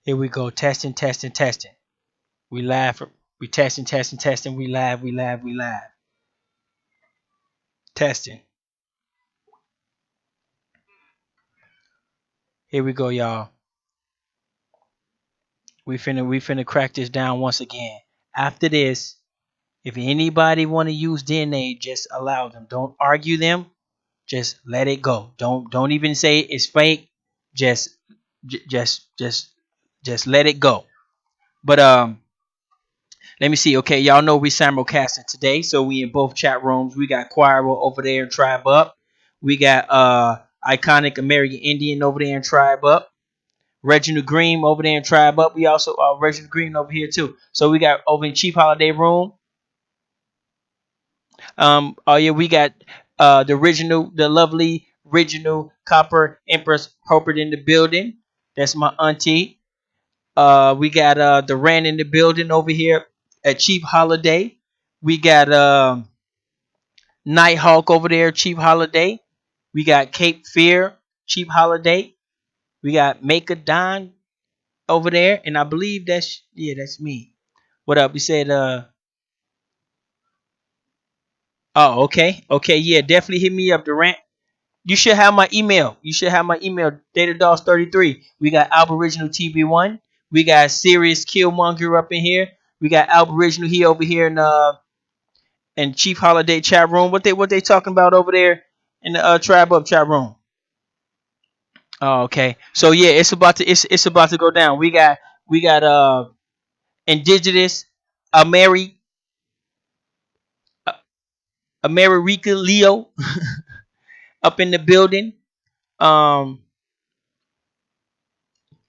Here we go. Testing, testing, testing. We laugh. We testing, testing, testing. We laugh, we laugh, we laugh. Testing. Here we go, y'all. We finna crack this down once again. After this, if anybody want to use DNA, just allow them. Don't argue them. Just let it go. Don't even say it's fake. Just j- just just just let it go. But let me see. Okay, y'all know we simulcasting today, so we in both chat rooms. We got Quiro over there in Tribe Up. We got iconic American Indian over there in Tribe Up. Reginald Green over there in Tribe Up. We also Reginald Green over here too. So we got over in Chief Holiday Room. Oh yeah, we got the lovely original Copper Empress Hopert in the building. That's my auntie. We got the Rand in the building over here at Chief Holiday. We got Nighthawk over there, Chief Holiday. We got Cape Fear, Chief Holiday. We got Make a Don over there, and I believe that's me. What up? You said oh, okay, yeah, definitely hit me up, Durant. You should have my email. You should have my email, DataDogs33. We got Aboriginal TV1. We got Serious Killmonger up in here. We got Aboriginal here over here in Chief Holiday chat room. What they talking about over there in the Tribe Up chat room? Oh, okay. So yeah, it's about to go down. We got Indigenous Ameri uh, America Leo up in the building. Um,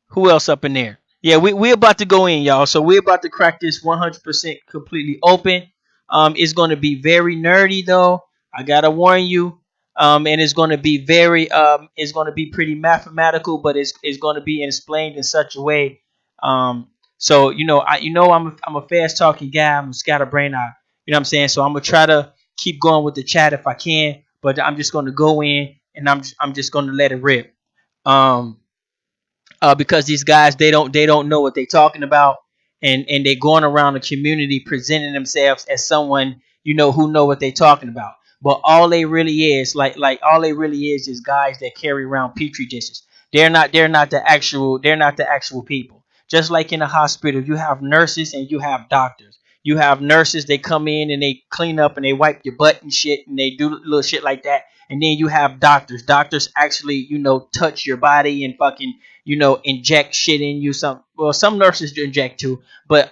Who else up in there? Yeah, we're about to go in, y'all. So we're about to crack this 100% completely open. It's going to be very nerdy, though. I gotta warn you. And it's going to be it's going to be pretty mathematical, but it's going to be explained in such a way. So I'm a fast talking guy. I'm a scatterbrain. You know what I'm saying. So I'm gonna try to keep going with the chat if I can, but I'm just going to go in and I'm just going to let it rip. Um, because these guys they don't know what they're talking about, and they're going around the community presenting themselves as someone who know what they're talking about. But all they really is all they really is guys that carry around petri dishes. They're not the actual people. Just like in a hospital, you have nurses and you have doctors. You have nurses, they come in and they clean up and they wipe your butt and shit and they do little shit like that. And then you have doctors. Doctors actually, touch your body and fucking inject shit in you. Some nurses do inject too, but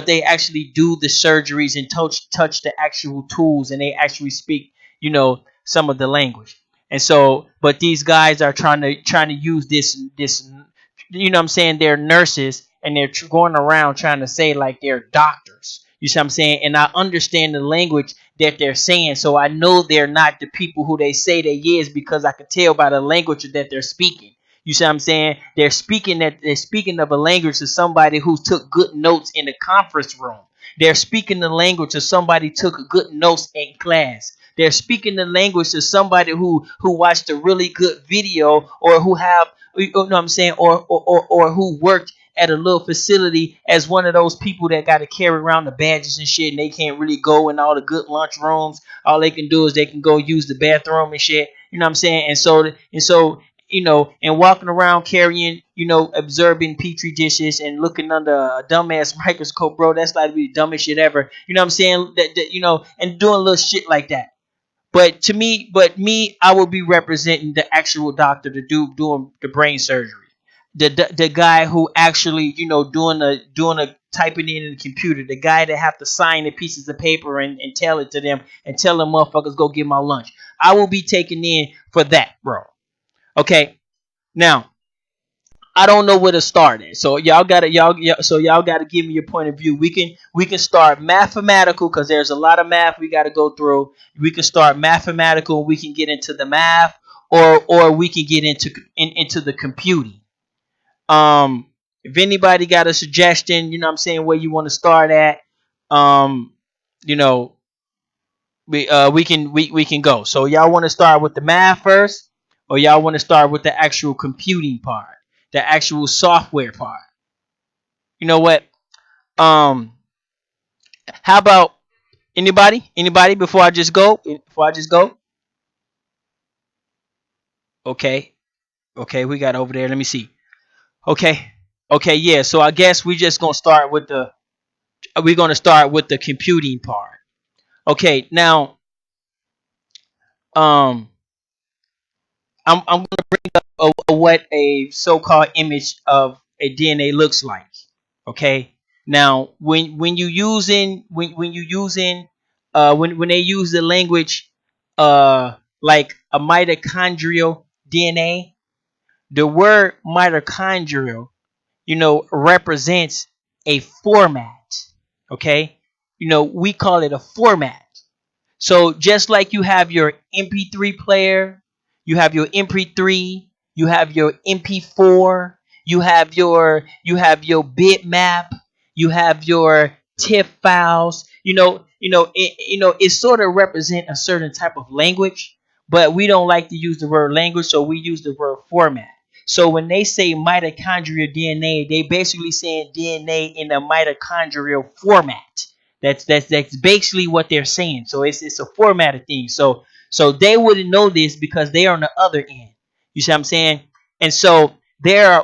they actually do the surgeries and touch the actual tools, and they actually speak some of the language. And so, but these guys are trying to use this, what I'm saying, they're nurses and they're going around trying to say like they're doctors. You see what I'm saying? And I understand the language that they're saying, so I know they're not the people who they say they is, because I can tell by the language that they're speaking. You see what I'm saying? They're speaking of a language to somebody who took good notes in the conference room. They're speaking the language to somebody who took good notes in class. They're speaking the language to somebody who watched a really good video, or who have know what I'm saying, or who worked at a little facility as one of those people that got to carry around the badges and shit, and they can't really go in all the good lunch rooms. All they can do is they can go use the bathroom and shit. You know what I'm saying? And walking around carrying, observing petri dishes and looking under a dumbass microscope, bro. That's like the dumbest shit ever. You know what I'm saying? And doing little shit like that. But me, I will be representing the actual doctor to doing the brain surgery. The guy who actually, doing a typing in the computer. The guy that have to sign the pieces of paper and tell it to them and tell them motherfuckers go get my lunch. I will be taken in for that, bro. Okay. Now, I don't know where to start at. So y'all gotta give me your point of view. We can start mathematical because there's a lot of math we gotta go through. We can start mathematical. We can get into the math, or we can get into the computing. If anybody got a suggestion, what I'm saying, where you want to start at, um, you know, we can go. So y'all want to start with the math first, or y'all want to start with the actual computing part, the actual software part? You know what? Um, how about anybody? Anybody before I just go? Before I just go? Okay. Okay, we got over there. Let me see. Okay. Okay, yeah. So I guess we just gonna start with the we're gonna start with the computing part. Okay, now um I'm gonna bring up what a so-called image of a DNA looks like. Okay. Now when you using when you using when they use the language like a mitochondrial DNA, the word mitochondrial, represents a format. Okay. We call it a format. So just like you have your MP3 player, you have your MP3, you have your MP4, you have your bitmap, you have your TIFF files. It sort of represent a certain type of language, but we don't like to use the word language, so we use the word format. So when they say mitochondrial DNA, they basically saying DNA in a mitochondrial format. That's basically what they're saying. So it's a formatted thing. So they wouldn't know this because they are on the other end. You see what I'm saying? And so there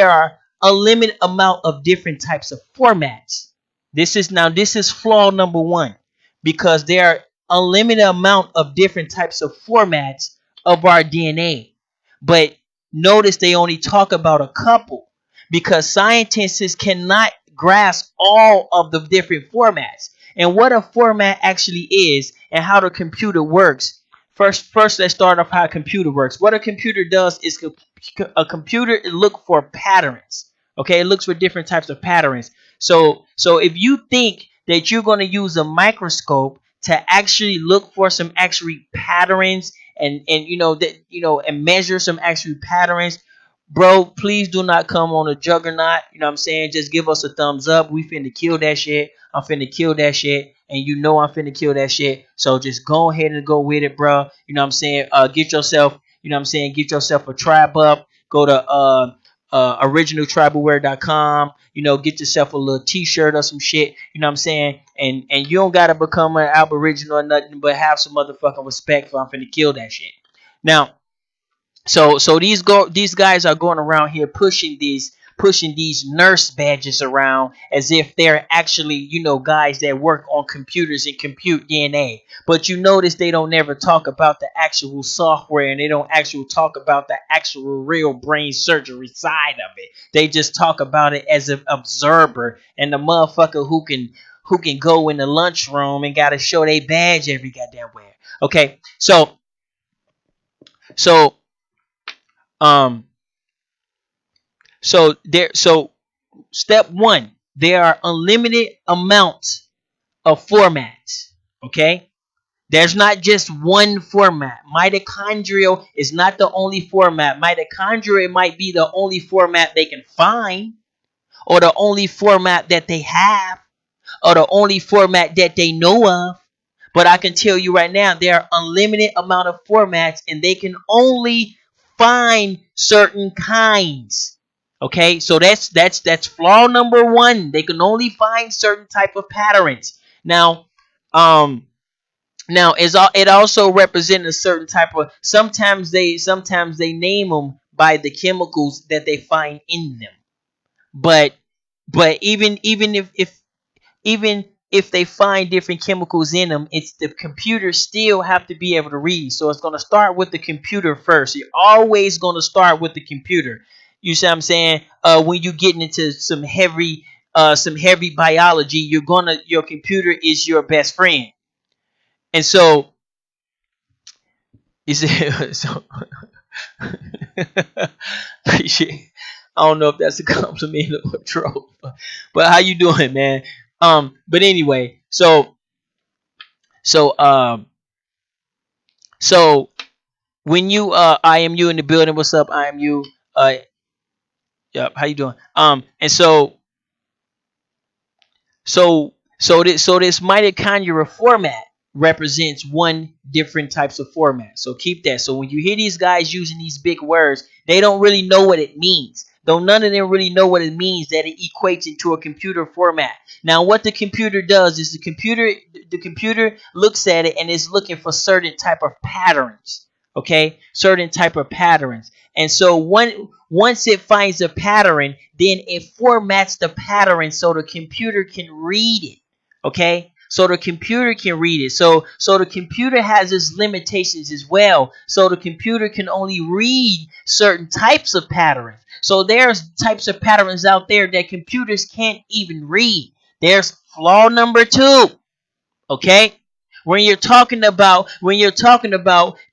are a limited amount of different types of formats. This is flaw number one, because there are a limited amount of different types of formats of our DNA. But notice they only talk about a couple, because scientists cannot grasp all of the different formats and what a format actually is and how the computer works. First, let's start off how a computer works. What a computer does is a computer look for patterns. Okay, it looks for different types of patterns. So if you think that you're going to use a microscope to actually look for some actually patterns and and measure some actual patterns, bro, please do not come on a juggernaut. You know what I'm saying? Just give us a thumbs up. We finna kill that shit. I'm finna kill that shit. And you know I'm finna kill that shit. So just go ahead and go with it, bro. You know what I'm saying? Get yourself, get yourself a tribe up. Go to originaltribeware.com. Get yourself a little t-shirt or some shit. You know what I'm saying? And you don't gotta become an aboriginal or nothing, but have some motherfucking respect for I'm finna kill that shit. Now, so these guys are going around here pushing these nurse badges around as if they're actually guys that work on computers and compute DNA. But you notice they don't ever talk about the actual software, and they don't actually talk about the actual real brain surgery side of it. They just talk about it as an observer and the motherfucker who can go in the lunchroom and gotta show their badge every goddamn where. Okay, so um so step one, there are unlimited amounts of formats. Okay? There's not just one format. Mitochondrial is not the only format. Mitochondria might be the only format they can find, or the only format that they have, or the only format that they know of. But I can tell you right now, there are unlimited amount of formats, and they can only find certain kinds. Okay, so that's flaw number one. They can only find certain type of patterns. Now, um, it also represents a certain type of. Sometimes they name them by the chemicals that they find in them. But even if they find different chemicals in them, it's the computer still have to be able to read. So it's going to start with the computer first. You're always going to start with the computer. You see what I'm saying? When you getting into some heavy biology, your computer is your best friend. And so is it so appreciate. I don't know if that's a compliment or a troll, but how you doing, man? But anyway, so um so when you I am you in the building, what's up? I am you. Yep, how you doing? And so this mitochondrial format represents one different types of format. So keep that. So when you hear these guys using these big words, they don't really know what it means. though none of them really know what it means, that it equates into a computer format. Now, what the computer does is the computer looks at it and is looking for certain type of patterns. Okay, certain type of patterns. And so once it finds a pattern, then it formats the pattern so the computer can read it. Okay, so the computer can read it. So the computer has its limitations as well. So the computer can only read certain types of patterns. So there's types of patterns out there that computers can't even read. There's flaw number two. Okay, when you're talking about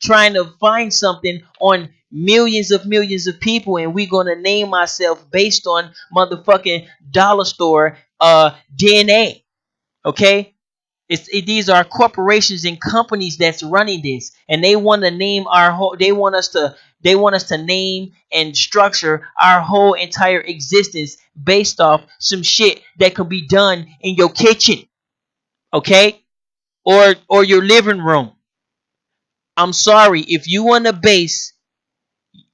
trying to find something on millions of people, and we're gonna name ourselves based on motherfucking dollar store DNA. Okay, these are corporations and companies that's running this, and they want to name our whole. They want us to name and structure our whole entire existence based off some shit that could be done in your kitchen. Okay, or your living room. I'm sorry, if you want to base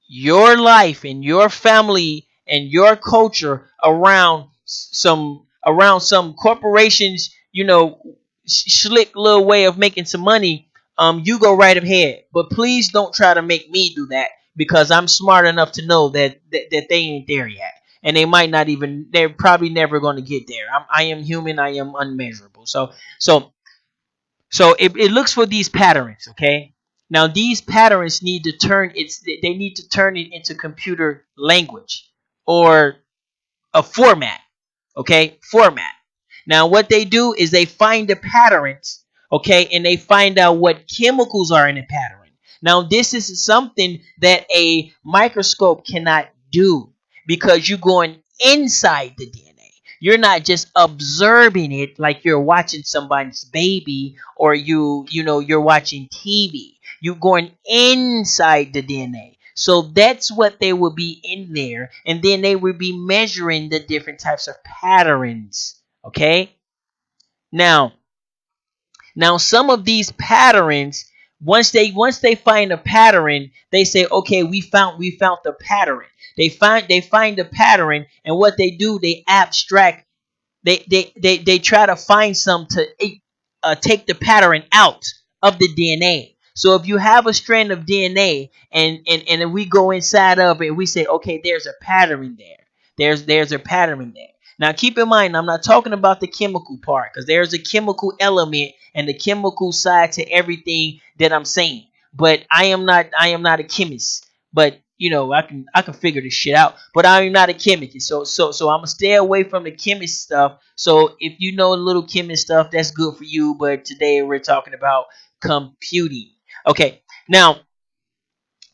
your life and your family and your culture around some corporations, slick little way of making some money, you go right ahead. But please don't try to make me do that, because I'm smart enough to know that they ain't there yet. And they might not even, they're probably never going to get there. I am human, I am unmeasurable. So it looks for these patterns, okay? Now these patterns need to turn it into computer language, or a format, okay? Format. Now what they do is they find the patterns, okay, and they find out what chemicals are in the pattern. Now this is something that a microscope cannot do, because you're going inside the DNA. You're not just observing it like you're watching somebody's baby, or you're watching TV. You're going inside the DNA. So that's what they will be in there, and then they will be measuring the different types of patterns. Okay. Now, some of these patterns, once they find a pattern, they say, okay, we found the pattern. They find the pattern, and what they do, they abstract. They try to find some to take the pattern out of the DNA. So if you have a strand of DNA, and we go inside of it, we say, okay, there's a pattern there. There's a pattern there. Now keep in mind, I'm not talking about the chemical part, because there's a chemical element and the chemical side to everything that I'm saying. But I am not a chemist. But I can figure this shit out. But I'm not a chemist. So I'm gonna stay away from the chemist stuff. So if you know a little chemist stuff, that's good for you. But today we're talking about computing. Okay. Now,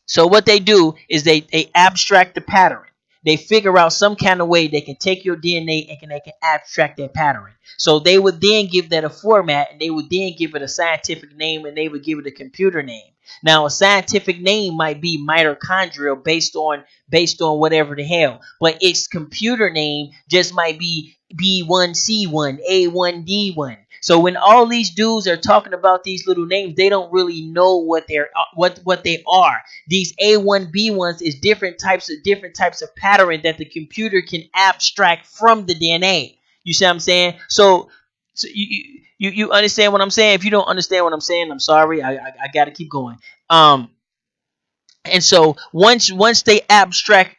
so what they do is they abstract the pattern. They figure out some kind of way they can take your DNA, and they can abstract that pattern. So they would then give that a format, and they would then give it a scientific name, and they would give it a computer name. Now a scientific name might be mitochondrial, based on whatever the hell, but its computer name just might be B1C1, A1D1. So when all these dudes are talking about these little names, they don't really know what they are. These A1B1s is different types of pattern that the computer can abstract from the DNA. You see what I'm saying? So you understand what I'm saying? If you don't understand what I'm saying, I'm sorry. I got to keep going. Um, and so once they abstract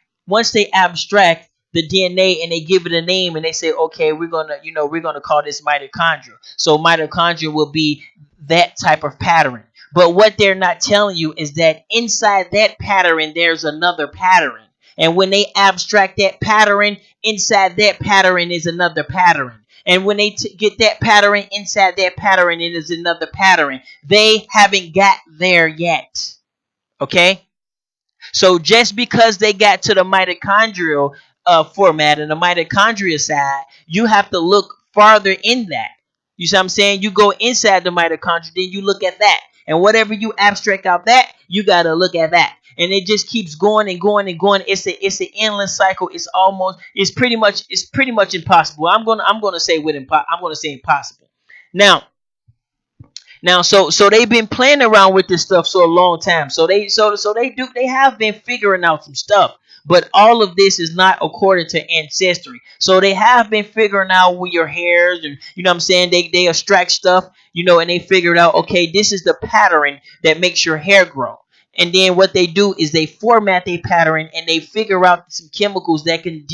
the DNA, and they give it a name, and they say, okay, we're gonna call this mitochondria. So mitochondria will be that type of pattern. But what they're not telling you is that inside that pattern there's another pattern. And when they abstract that pattern, inside that pattern is another pattern. And when they get that pattern, inside that pattern it is another pattern. They haven't got there yet. Okay? So just because they got to the mitochondrial format and the mitochondria side, you have to look farther in that. You see what I'm saying? You go inside the mitochondria, then you look at that. And whatever you abstract out that, you got to look at that. And it just keeps going and going and going. It's an endless cycle. It's pretty much impossible. I'm gonna say impossible. Now, so they've been playing around with this stuff for a long time. So they have been figuring out some stuff. But all of this is not according to ancestry. So they have been figuring out where your hairs and you know what I'm saying, they extract stuff, and they figured out, okay, this is the pattern that makes your hair grow. And then what they do is they format their pattern and they figure out some chemicals that can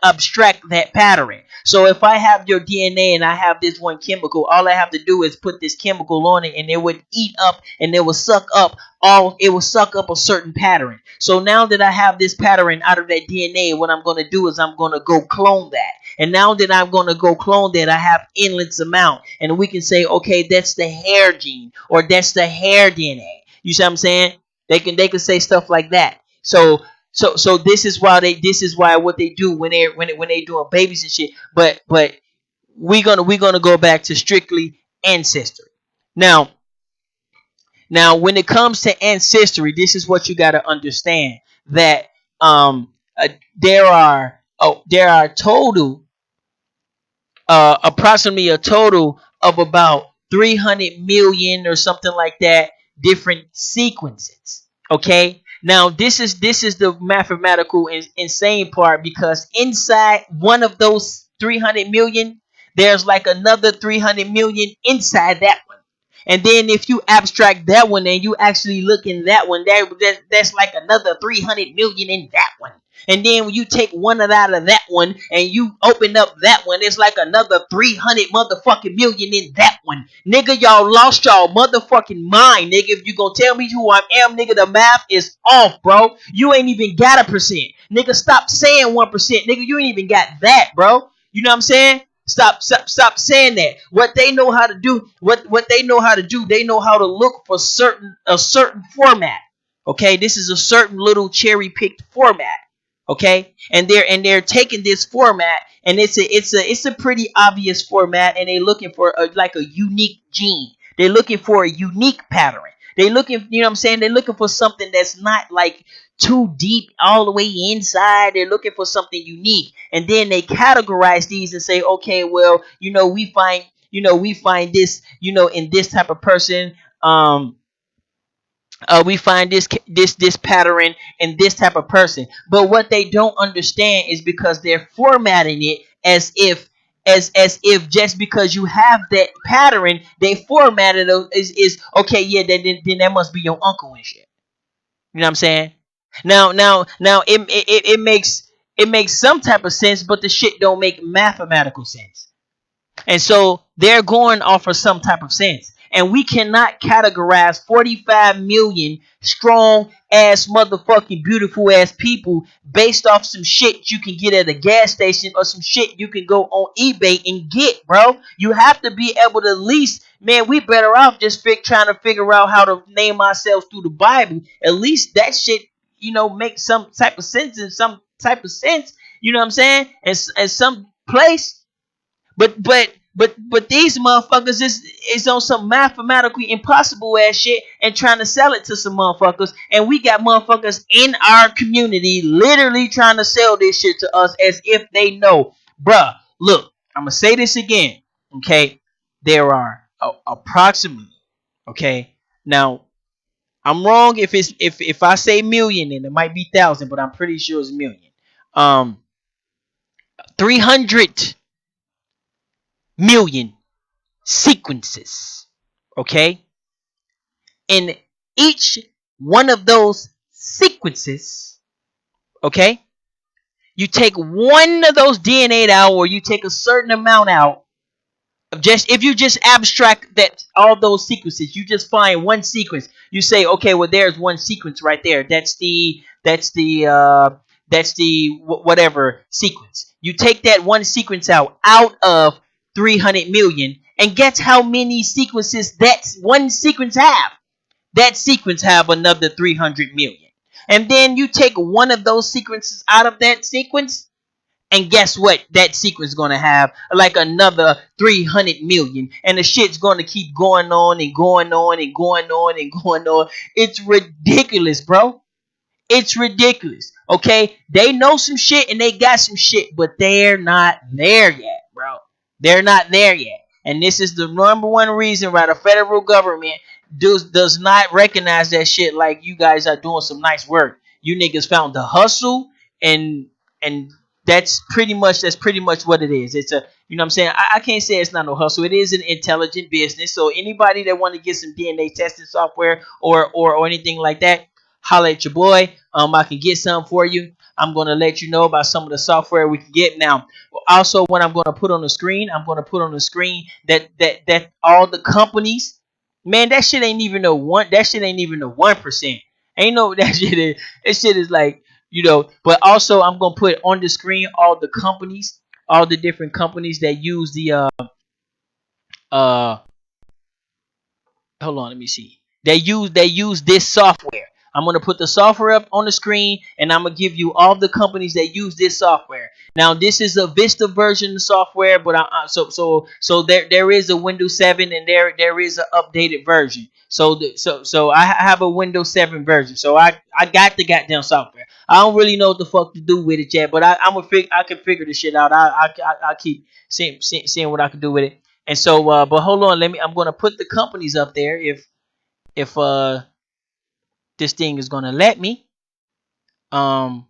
abstract that pattern. So if I have your DNA and I have this one chemical, all I have to do is put this chemical on it and it would eat up and it will suck up a certain pattern. So now that I have this pattern out of that DNA, what I'm going to do is I'm going to go clone that. And now that I'm going to go clone that, I have endless amount. And we can say, okay, that's the hair gene or that's the hair DNA. You see what I'm saying? They can say stuff like that. So this is why what they do when they doing babies and shit. But we're gonna go back to strictly ancestry. Now when it comes to ancestry, this is what you gotta understand that um there are total approximately a total of about 300 million or something like that different sequences. Okay. Now this is the mathematical insane part, because inside one of those 300 million, there's like another 300 million inside that one. And then if you abstract that one and you actually look in that one, that's like another 300 million in that one. And then when you take one out of that one and you open up that one, it's like another 300 motherfucking million in that one. Nigga, y'all lost y'all motherfucking mind, nigga. If you gonna tell me who I am, nigga, the math is off, bro. You ain't even got a percent. Nigga, stop saying 1%. Nigga, you ain't even got that, bro. You know what I'm saying? Stop saying that. What they know how to do, what they know how to do, they know how to look for a certain format. Okay, this is a certain little cherry picked format. Okay, and they're taking this format, and it's a pretty obvious format, and they're looking for like a unique gene. They're looking for a unique pattern. They're looking, you know what I'm saying? They're looking for something that's not like too deep all the way inside. They're looking for something unique, and then they categorize these and say, okay, well, we find this, in this type of person. We find this pattern in this type of person. But what they don't understand is because they're formatting it as if just because you have that pattern, they formatted it is okay. Yeah, then that must be your uncle and shit. You know what I'm saying? Now, it makes some type of sense, but the shit don't make mathematical sense. And so they're going off of some type of sense. And we cannot categorize 45 million strong ass motherfucking beautiful ass people based off some shit you can get at a gas station or some shit you can go on eBay and get, bro. You have to be able to at least, man, we better off just trying to figure out how to name ourselves through the Bible. At least that shit, make some type of sense in some type of sense. You know what I'm saying? And some place. But these motherfuckers is on some mathematically impossible ass shit and trying to sell it to some motherfuckers. And we got motherfuckers in our community literally trying to sell this shit to us as if they know. Bruh, look, I'm gonna say this again. Okay, there are approximately. Okay, now I'm wrong if I say million, and it might be thousand, but I'm pretty sure it's million. 300 million sequences. Okay? In each one of those sequences, okay, you take one of those DNA out, or you take a certain amount out. Just if you just abstract that all those sequences, you just find one sequence. You say, okay, well, there's one sequence right there. That's the whatever sequence. You take that one sequence out of 300 million, and guess how many sequences that one sequence have? That sequence have another 300 million. And then you take one of those sequences out of that sequence, and guess what? That sequence is going to have like another 300 million. And the shit's going to keep going on and going on and going on and going on. It's ridiculous, bro. It's ridiculous. Okay? They know some shit and they got some shit, but they're not there yet, bro. They're not there yet. And this is the number one reason why the federal government does not recognize that shit like you guys are doing some nice work. You niggas found the hustle. and and that's pretty much what it is. It's a, you know what I'm saying. I can't say it's not no hustle. It is an intelligent business. So anybody that want to get some DNA testing software or anything like that, holla at your boy. I can get some for you. I'm gonna let you know about some of the software we can get now. Also, what I'm gonna put on the screen, I'm gonna put on the screen that all the companies, man, that shit ain't even a one. That shit ain't even a 1%. Ain't no that shit is. That shit is like, but also I'm gonna put on the screen all the companies, all the different companies that use the uh hold on, let me see. They use this software. I'm gonna put the software up on the screen, and I'm gonna give you all the companies that use this software. Now, this is a Vista version of software, but so there is a Windows 7, and there is an updated version. So I have a Windows 7 version. So I got the goddamn software. I don't really know what the fuck to do with it yet, but I can figure this shit out. I keep seeing what I can do with it. And so, but hold on, I'm gonna put the companies up there if this thing is gonna let me. Um,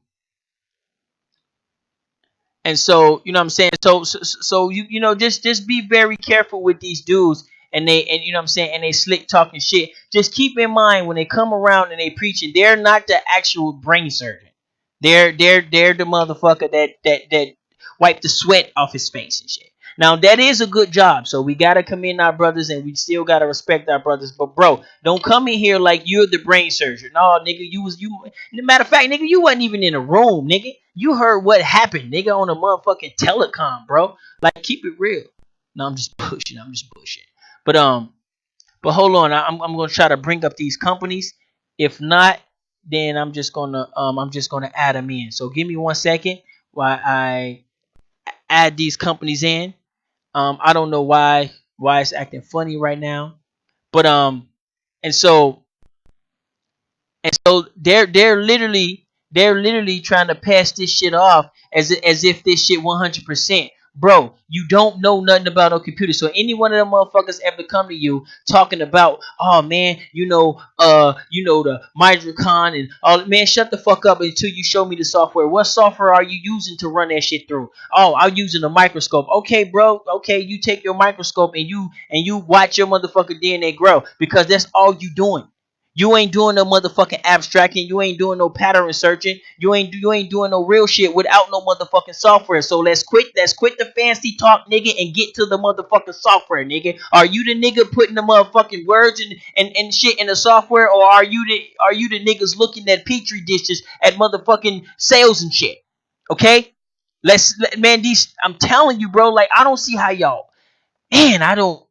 and so, you know what I'm saying. So you know, just be very careful with these dudes, and you know what I'm saying, and they slick talking shit. Just keep in mind when they come around and they preaching, they're not the actual brain surgeon. They're the motherfucker that wipe the sweat off his face and shit. Now that is a good job, so we gotta commend our brothers, and we still gotta respect our brothers. But bro, don't come in here like you're the brain surgeon. No, nigga, you. Matter of fact, nigga, you wasn't even in the room, nigga. You heard what happened, nigga, on a motherfucking telecom, bro. Like, keep it real. No, I'm just pushing. I'm just pushing. But hold on. I'm gonna try to bring up these companies. If not, then I'm just gonna add them in. So give me 1 second while I add these companies in. I don't know why it's acting funny right now, but and so they're literally trying to pass this shit off as if this shit 100%. Bro, you don't know nothing about no computer. So any one of them motherfuckers ever come to you talking about, oh man, the Mydrocon and all, man, shut the fuck up until you show me the software. What software are you using to run that shit through? Oh, I'm using a microscope. Okay, bro. Okay, you take your microscope and you watch your motherfucking DNA grow, because that's all you doing. You ain't doing no motherfucking abstracting. You ain't doing no pattern searching. You ain't doing no real shit without no motherfucking software. So let's quit the fancy talk, nigga, and get to the motherfucking software, nigga. Are you the nigga putting the motherfucking words and shit in the software, or are you the niggas looking at petri dishes at motherfucking sales and shit? Okay? Man, these, I'm telling you, bro, like, I don't see how y'all, man, I don't,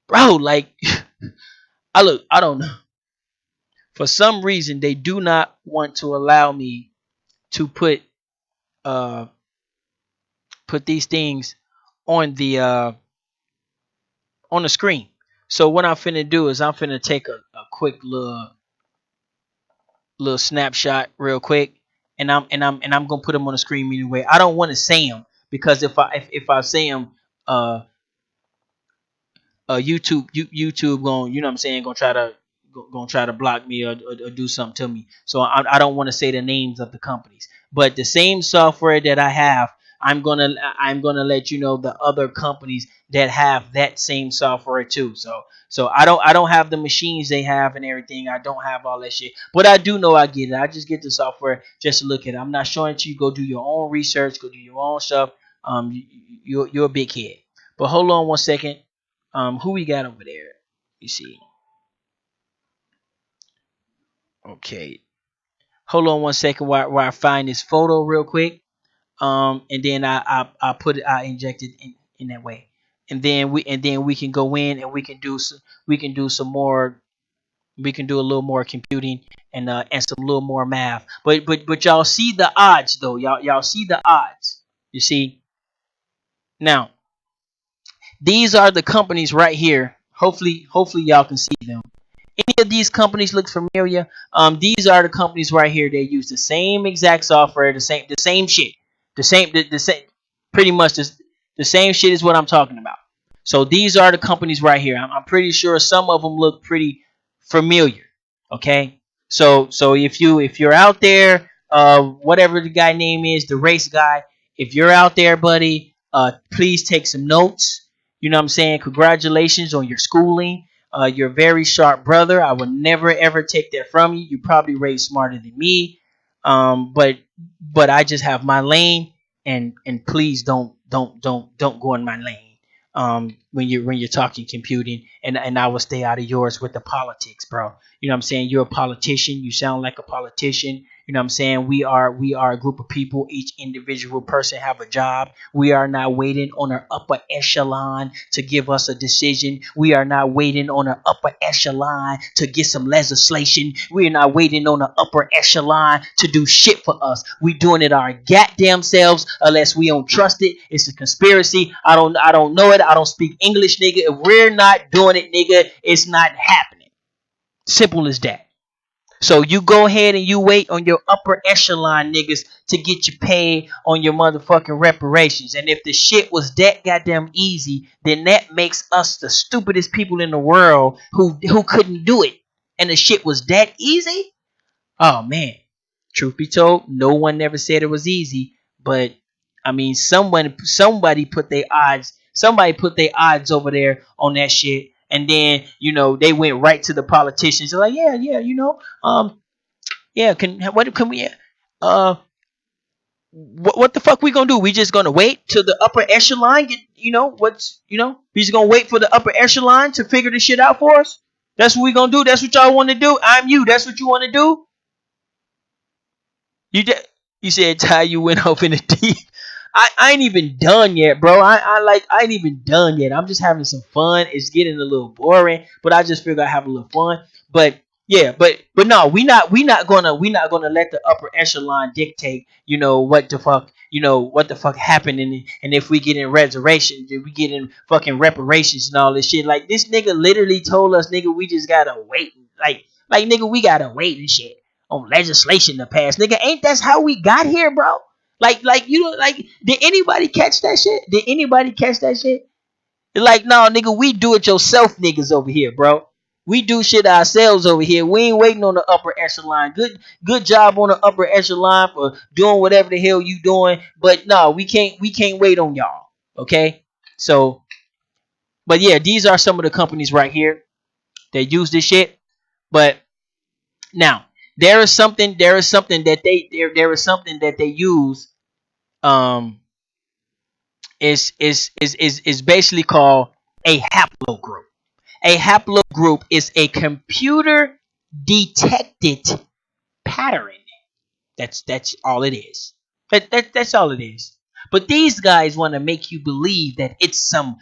bro, like, I don't know. For some reason, they do not want to allow me to uh put these things on the screen. So what I'm finna do is I'm finna take a quick little snapshot real quick, and I'm gonna put them on the screen anyway. I don't want to say them, because if I say them, uh YouTube going, you know what I'm saying, gonna try to block me, or do something to me. So I don't want to say the names of the companies, but the same software that I have, I'm gonna let you know the other companies that have that same software too. So I don't have the machines they have and everything. I don't have all that shit, but I do know I get it. I just get the software just to look at it. I'm not showing it to you. Go do your own research. Go do your own stuff. You're a big kid. But hold on 1 second. Who we got over there? You see. Okay. Hold on 1 second while I find this photo real quick. And then I put it, I inject it in that way. And then we can go in, and we can do some more, we can do a little more computing, and some little more math. But y'all see the odds though. Y'all see the odds. You see. Now, these are the companies right here. Hopefully y'all can see them. Any of these companies look familiar? These are the companies right here. They use the same exact software, the same shit, the same, pretty much the same shit is what I'm talking about. So these are the companies right here. I'm pretty sure some of them look pretty familiar. Okay, so if you're out there, whatever the guy name is, the race guy. If you're out there, buddy, please take some notes. You know what I'm saying? Congratulations on your schooling. You're a very sharp brother. I would never ever take that from you. You probably raised smarter than me. But I just have my lane, and please don't go in my lane. When you're talking computing, and I will stay out of yours with the politics, bro. You know what I'm saying? You're a politician. You sound like a politician. You know what I'm saying? We are a group of people. Each individual person have a job. We are not waiting on an upper echelon to give us a decision. We are not waiting on an upper echelon to get some legislation. We are not waiting on an upper echelon to do shit for us. We doing it our goddamn selves unless we don't trust it. It's a conspiracy. I don't know it. I don't speak English, nigga. If we're not doing it, nigga, it's not happening. Simple as that. So you go ahead and you wait on your upper echelon niggas to get you paid on your motherfucking reparations. And if the shit was that goddamn easy, then that makes us the stupidest people in the world who couldn't do it. And the shit was that easy? Oh man. Truth be told, no one never said it was easy, but I mean somebody put their odds over there on that shit, and then they went right to the politicians. They're like, yeah, yeah, yeah, what can we what the fuck we gonna do? We just gonna wait till the upper echelon get we just gonna wait for the upper echelon to figure this shit out for us? That's what we gonna do? That's what y'all want to do? I'm you. That's what you want to do? You did. You said Ty, you went off in the deep. I ain't even done yet, bro. I ain't even done yet. I'm just having some fun. It's getting a little boring, but I just figure I have a little fun. But yeah, but no, we not gonna let the upper echelon dictate. What the fuck happened, and if we get in reservations, if we get in fucking reparations and all this shit. Like this nigga literally told us, nigga, we just gotta wait. Like nigga, we gotta wait and shit on legislation to pass. Nigga, ain't that's how we got here, bro? Did anybody catch that shit? Did anybody catch that shit? Like, no, nigga, we do it yourself niggas over here, bro. We do shit ourselves over here. We ain't waiting on the upper echelon. Good job on the upper echelon for doing whatever the hell you doing. But no, we can't wait on y'all. Okay? So, but yeah, these are some of the companies right here that use this shit. But now, there is something that they use. Um, is basically called a haplogroup. A haplogroup is a computer detected pattern. That's all it is. That's all it is. But these guys want to make you believe that it's some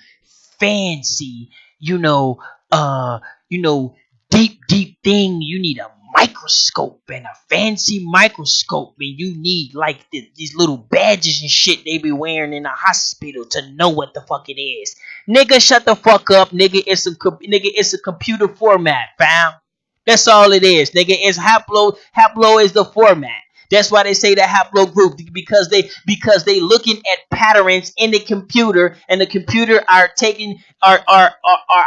fancy, you know, uh, you know, deep thing. You need a microscope and a fancy microscope, and you need like these little badges and shit they be wearing in the hospital to know what the fuck it is. Nigga, shut the fuck up, nigga. It's a computer format, fam. That's all it is, nigga. It's haplo is the format. That's why they say the haplogroup, because they looking at patterns in the computer, and the computer are taking are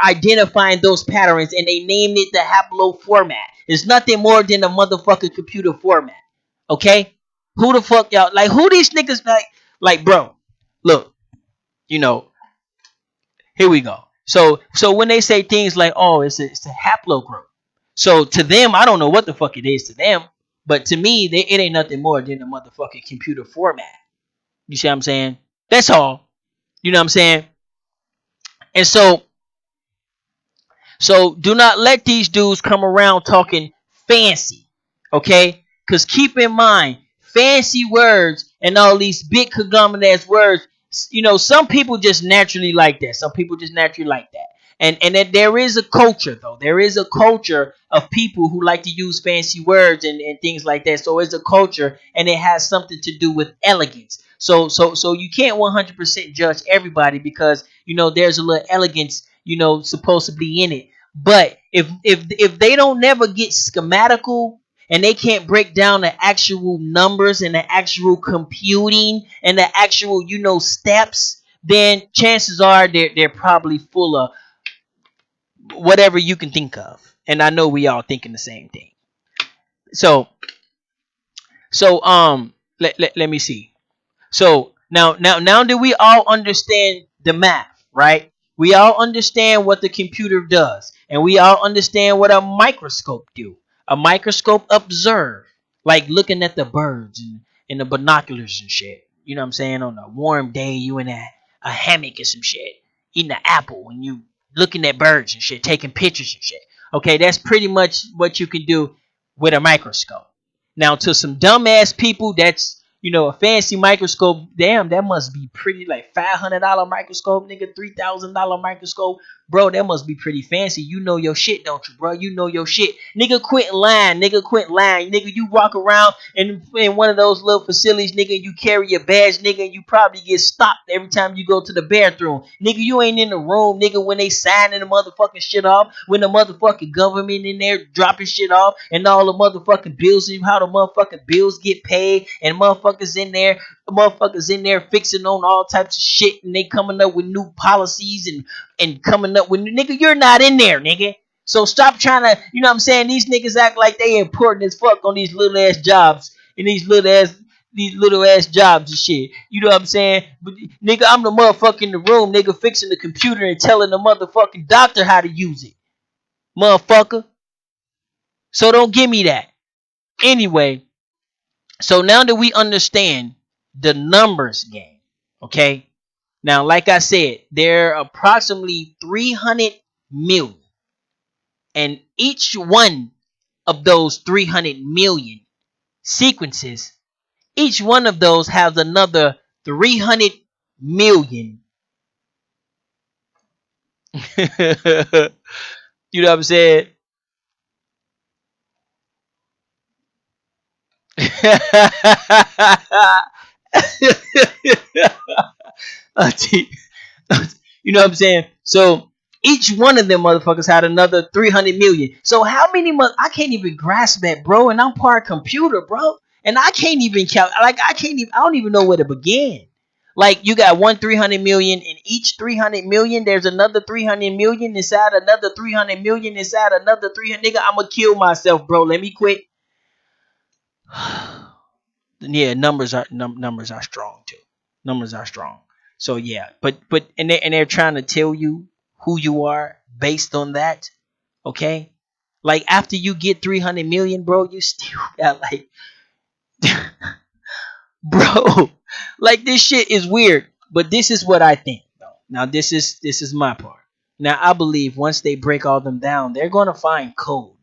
identifying those patterns, and they named it the haplo format. It's nothing more than a motherfucking computer format. Okay? Who the fuck y'all like? Who these niggas like, bro? Look, you know, here we go. So when they say things like, "Oh, it's a haplogroup," so to them, I don't know what the fuck it is to them, but to me, it ain't nothing more than a motherfucking computer format. You see what I'm saying? That's all. You know what I'm saying? And so do not let these dudes come around talking fancy, okay? Because keep in mind, fancy words and all these big conglomerate words, some people just naturally like that. Some people just naturally like that. And that there is a culture, though. There is a culture of people who like to use fancy words and things like that. So it's a culture, and it has something to do with elegance. So you can't 100% judge everybody, because there's a little elegance supposed to be in it. But if they don't never get schematical, and they can't break down the actual numbers and the actual computing and the actual steps, then chances are they're probably full of whatever you can think of. And I know we all thinking the same thing. So So let me see. So now that we all understand the math, right? We all understand what the computer does, and we all understand what a microscope do. A microscope observe, like looking at the birds and the binoculars and shit. You know what I'm saying? On a warm day, you in a hammock or some shit, eating an apple, and you looking at birds and shit, taking pictures and shit. Okay, that's pretty much what you can do with a microscope. Now, to some dumbass people, that's a fancy microscope. Damn, that must be pretty, like $500 microscope, nigga, $3,000 microscope, bro. That must be pretty fancy. You know your shit, don't you, bro? You know your shit, nigga. Quit lying, nigga. Quit lying, nigga. You walk around in one of those little facilities, nigga. You carry your badge, nigga. And you probably get stopped every time you go to the bathroom, nigga. You ain't in the room, nigga, when they signing the motherfucking shit off, when the motherfucking government in there dropping shit off, and all the motherfucking bills, and how the motherfucking bills get paid, and motherfuckers in there fixing on all types of shit, and they coming up with new policies and coming up with nigga. You're not in there, nigga. So stop trying to, you know what I'm saying? These niggas act like they important as fuck on these little ass jobs and these little ass jobs and shit. You know what I'm saying? But nigga, I'm the motherfucker in the room, nigga, fixing the computer and telling the motherfucking doctor how to use it. Motherfucker. So don't give me that. Anyway, so now that we understand the numbers game, okay? Now, like I said, there are approximately 300 million. And each one of those 300 million sequences, each one of those has another 300 million. You know what I'm saying? You know what I'm saying? So each one of them motherfuckers had another 300 million. So how many I can't even grasp that, bro. And I'm part computer, bro. And I can't even count. Like I don't even know where to begin. Like you got 300 million, and each 300 million, there's another 300 million inside another 300 million inside another 300. Nigga, I'm gonna kill myself, bro. Let me quit. Yeah, numbers are strong too. Numbers are strong. So yeah, but they're trying to tell you who you are based on that. Okay, like after you get 300 million, bro, you still got like, bro, like this shit is weird. But this is what I think though. Now this is my part. Now I believe once they break all them down, they're gonna find code.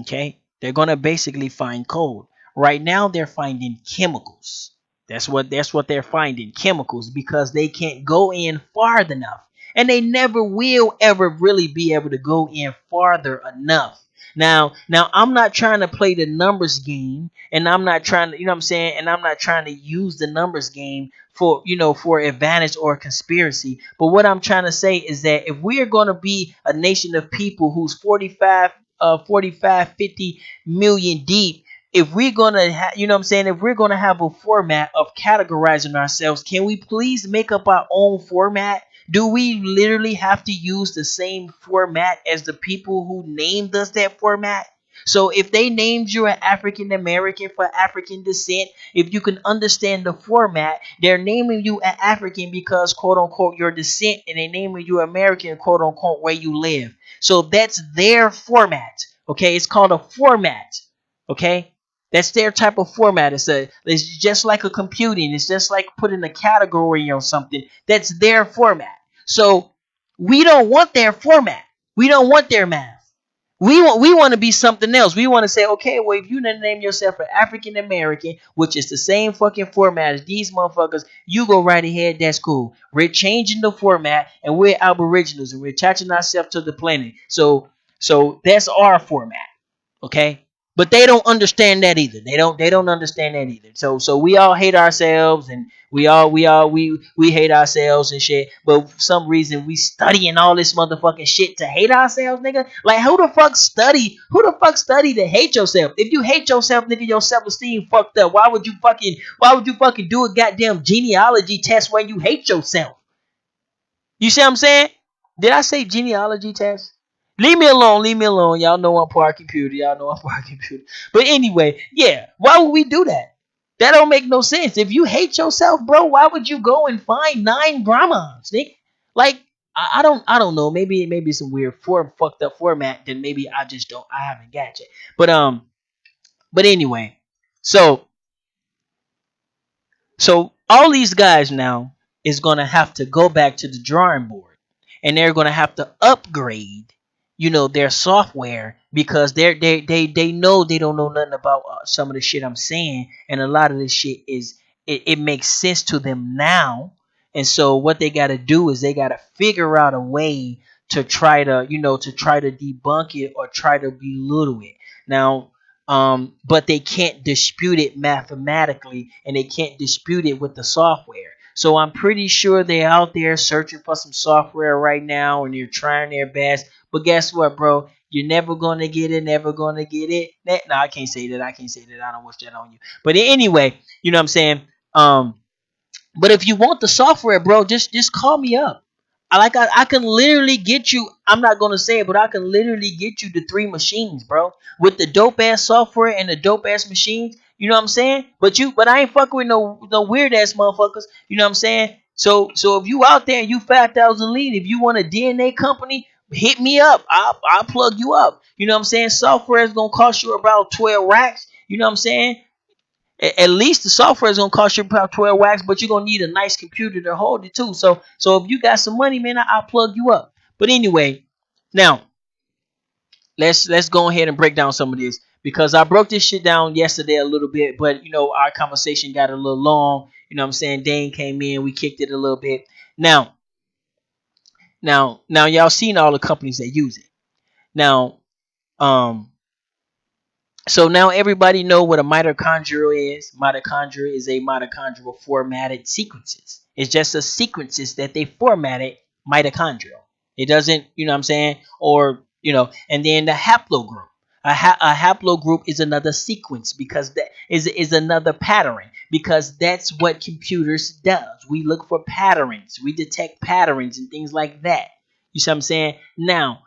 Okay? They're gonna basically find code. Right now they're finding chemicals. That's what they're finding, chemicals, because they can't go in far enough. And they never will ever really be able to go in farther enough. Now I'm not trying to play the numbers game, and I'm not trying to, you know what I'm saying, and I'm not trying to use the numbers game for, for advantage or conspiracy. But what I'm trying to say is that if we are going to be a nation of people who's 45 50 million deep, if we're gonna you know what I'm saying, if we're gonna have a format of categorizing ourselves, can we please make up our own format? Do we literally have to use the same format as the people who named us that format? So if they named you an African American for African descent, if you can understand the format, they're naming you an African because quote unquote your descent, and they naming you American quote unquote where you live. So that's their format. Okay, it's called a format. Okay, that's their type of format. It's just like a computing. It's just like putting a category on something. That's their format. So we don't want their format. We don't want their math. We want to be something else. We want to say, okay, well, if you name yourself an African American, which is the same fucking format as these motherfuckers, you go right ahead. That's cool. We're changing the format, and we're Aboriginals, and we're attaching ourselves to the planet. So that's our format. Okay, but they don't understand that either. They don't understand that either. So we all hate ourselves, and we hate ourselves and shit, but for some reason we studying all this motherfucking shit to hate ourselves, nigga. Like who the fuck study to hate yourself? If you hate yourself, nigga, your self-esteem fucked up. Why would you fucking do a goddamn genealogy test when you hate yourself? You see what I'm saying? Did I say genealogy test? Leave me alone. Leave me alone. Y'all know I'm part computer. Y'all know I'm part computer. But anyway, yeah. Why would we do that? That don't make no sense. If you hate yourself, bro, why would you go and find 9 Brahmans, Nick? Like, I don't know. Maybe some weird fucked up format. Then maybe I just don't. I haven't got it. But anyway, so so all these guys now is gonna have to go back to the drawing board, and they're gonna have to upgrade, their software because they know they don't know nothing about some of the shit I'm saying, and a lot of this shit it makes sense to them now, and so what they got to do is they got to figure out a way to try to debunk it or try to belittle it. Now, but they can't dispute it mathematically and they can't dispute it with the software. So I'm pretty sure they're out there searching for some software right now and they're trying their best. But guess what, bro? You're never gonna get it, never gonna get it. No, I can't say that. I can't say that. I don't wish that on you. But anyway, you know what I'm saying? But if you want the software, bro, just call me up. I can literally get you. I'm not gonna say it, but I can literally get you the 3 machines, bro, with the dope ass software and the dope ass machines. You know what I'm saying? But I ain't fucking with no weird ass motherfuckers. You know what I'm saying? So if you out there and you 5,000 lead, if you want a DNA company, hit me up. I'll plug you up. You know what I'm saying? Software is gonna cost you about 12 racks. You know what I'm saying? At least the software is gonna cost you about 12 wax, but you're gonna need a nice computer to hold it too. So if you got some money, man, I'll plug you up. But anyway, now let's go ahead and break down some of this because I broke this shit down yesterday a little bit, but our conversation got a little long. You know what I'm saying? Dane came in, we kicked it a little bit. Now y'all seen all the companies that use it. Now, um so now everybody know what a mitochondria is. Mitochondria is a mitochondrial formatted sequences. It's just a sequences that they formatted mitochondrial. It doesn't, you know what I'm saying? Or, and then the haplogroup. A haplogroup is another sequence because that is another pattern because that's what computers does. We look for patterns. We detect patterns and things like that. You see what I'm saying? Now,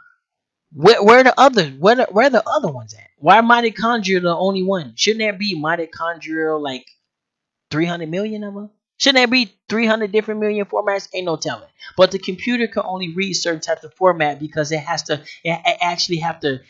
where the other ones at? Why mitochondria the only one? Shouldn't there be mitochondrial like 300 million of them? Shouldn't there be 300 different million formats? Ain't no telling. But the computer can only read certain types of format because it actually have to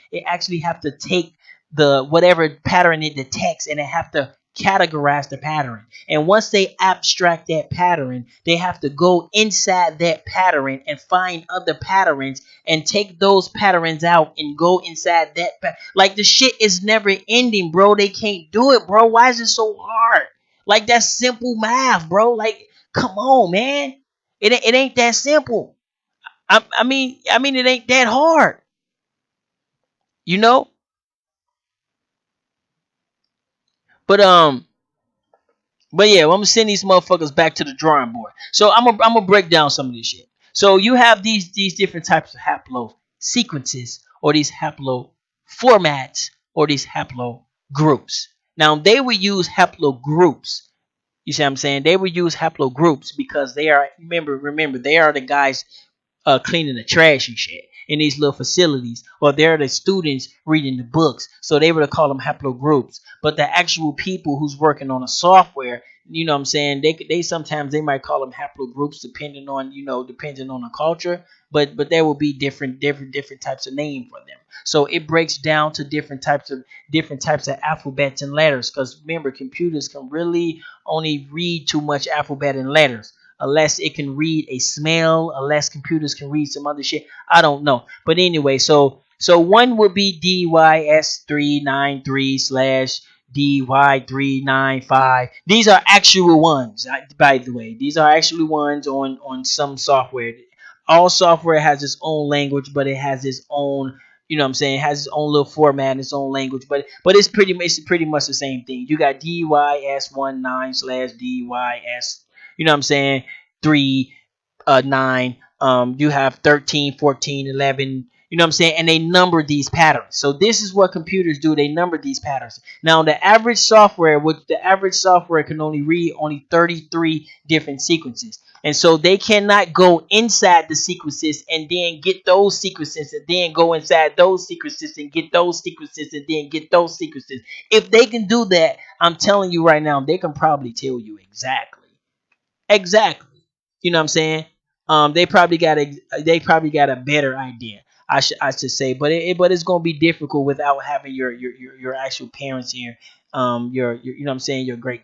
take the whatever pattern it detects and it have to categorize the pattern. And once they abstract that pattern, they have to go inside that pattern and find other patterns and take those patterns out and go inside that. Like the shit is never ending, bro. They can't do it, bro. Why is it so hard? Like that's simple math, bro. Like, come on, man. It ain't that simple. I mean, it ain't that hard. You know. But but yeah, well, I'm gonna send these motherfuckers back to the drawing board. So I'm gonna break down some of this shit. So you have these different types of haplo sequences or these haplo formats or these haplo groups. Now they will use haplo groups. You see what I'm saying? They will use haplogroups because they are remember they are the guys cleaning the trash and shit in these little facilities, or they're the students reading the books. So they would call them haplogroups. But the actual people who's working on a software, you know what I'm saying? They sometimes they might call them haplogroups depending on depending on the culture. But there will be different types of name for them. So it breaks down to different types of alphabets and letters. Because remember, computers can really only read too much alphabet and letters unless it can read a smell, unless computers can read some other shit. I don't know. But anyway, so one would be DYS393 slash DY395. These are actual ones, by the way. These are actually ones on some software. All software has its own language, but it has its own, you know what I'm saying, it has its own little format, its own language, but it's pretty much the same thing. You got DYS19 slash DYS, you know what I'm saying, 3 9, you have 13, 14, 11, You know what I'm saying? And they number these patterns. So this is what computers do. They number these patterns. Now the average software, can only read only 33 different sequences. And so they cannot go inside the sequences and then get those sequences and then go inside those sequences and get those sequences and then get those sequences. If they can do that, I'm telling you right now, they can probably tell you exactly. Exactly. You know what I'm saying? They probably got a better idea. I should say, but it's gonna be difficult without having your actual parents here. Your you know what I'm saying, your great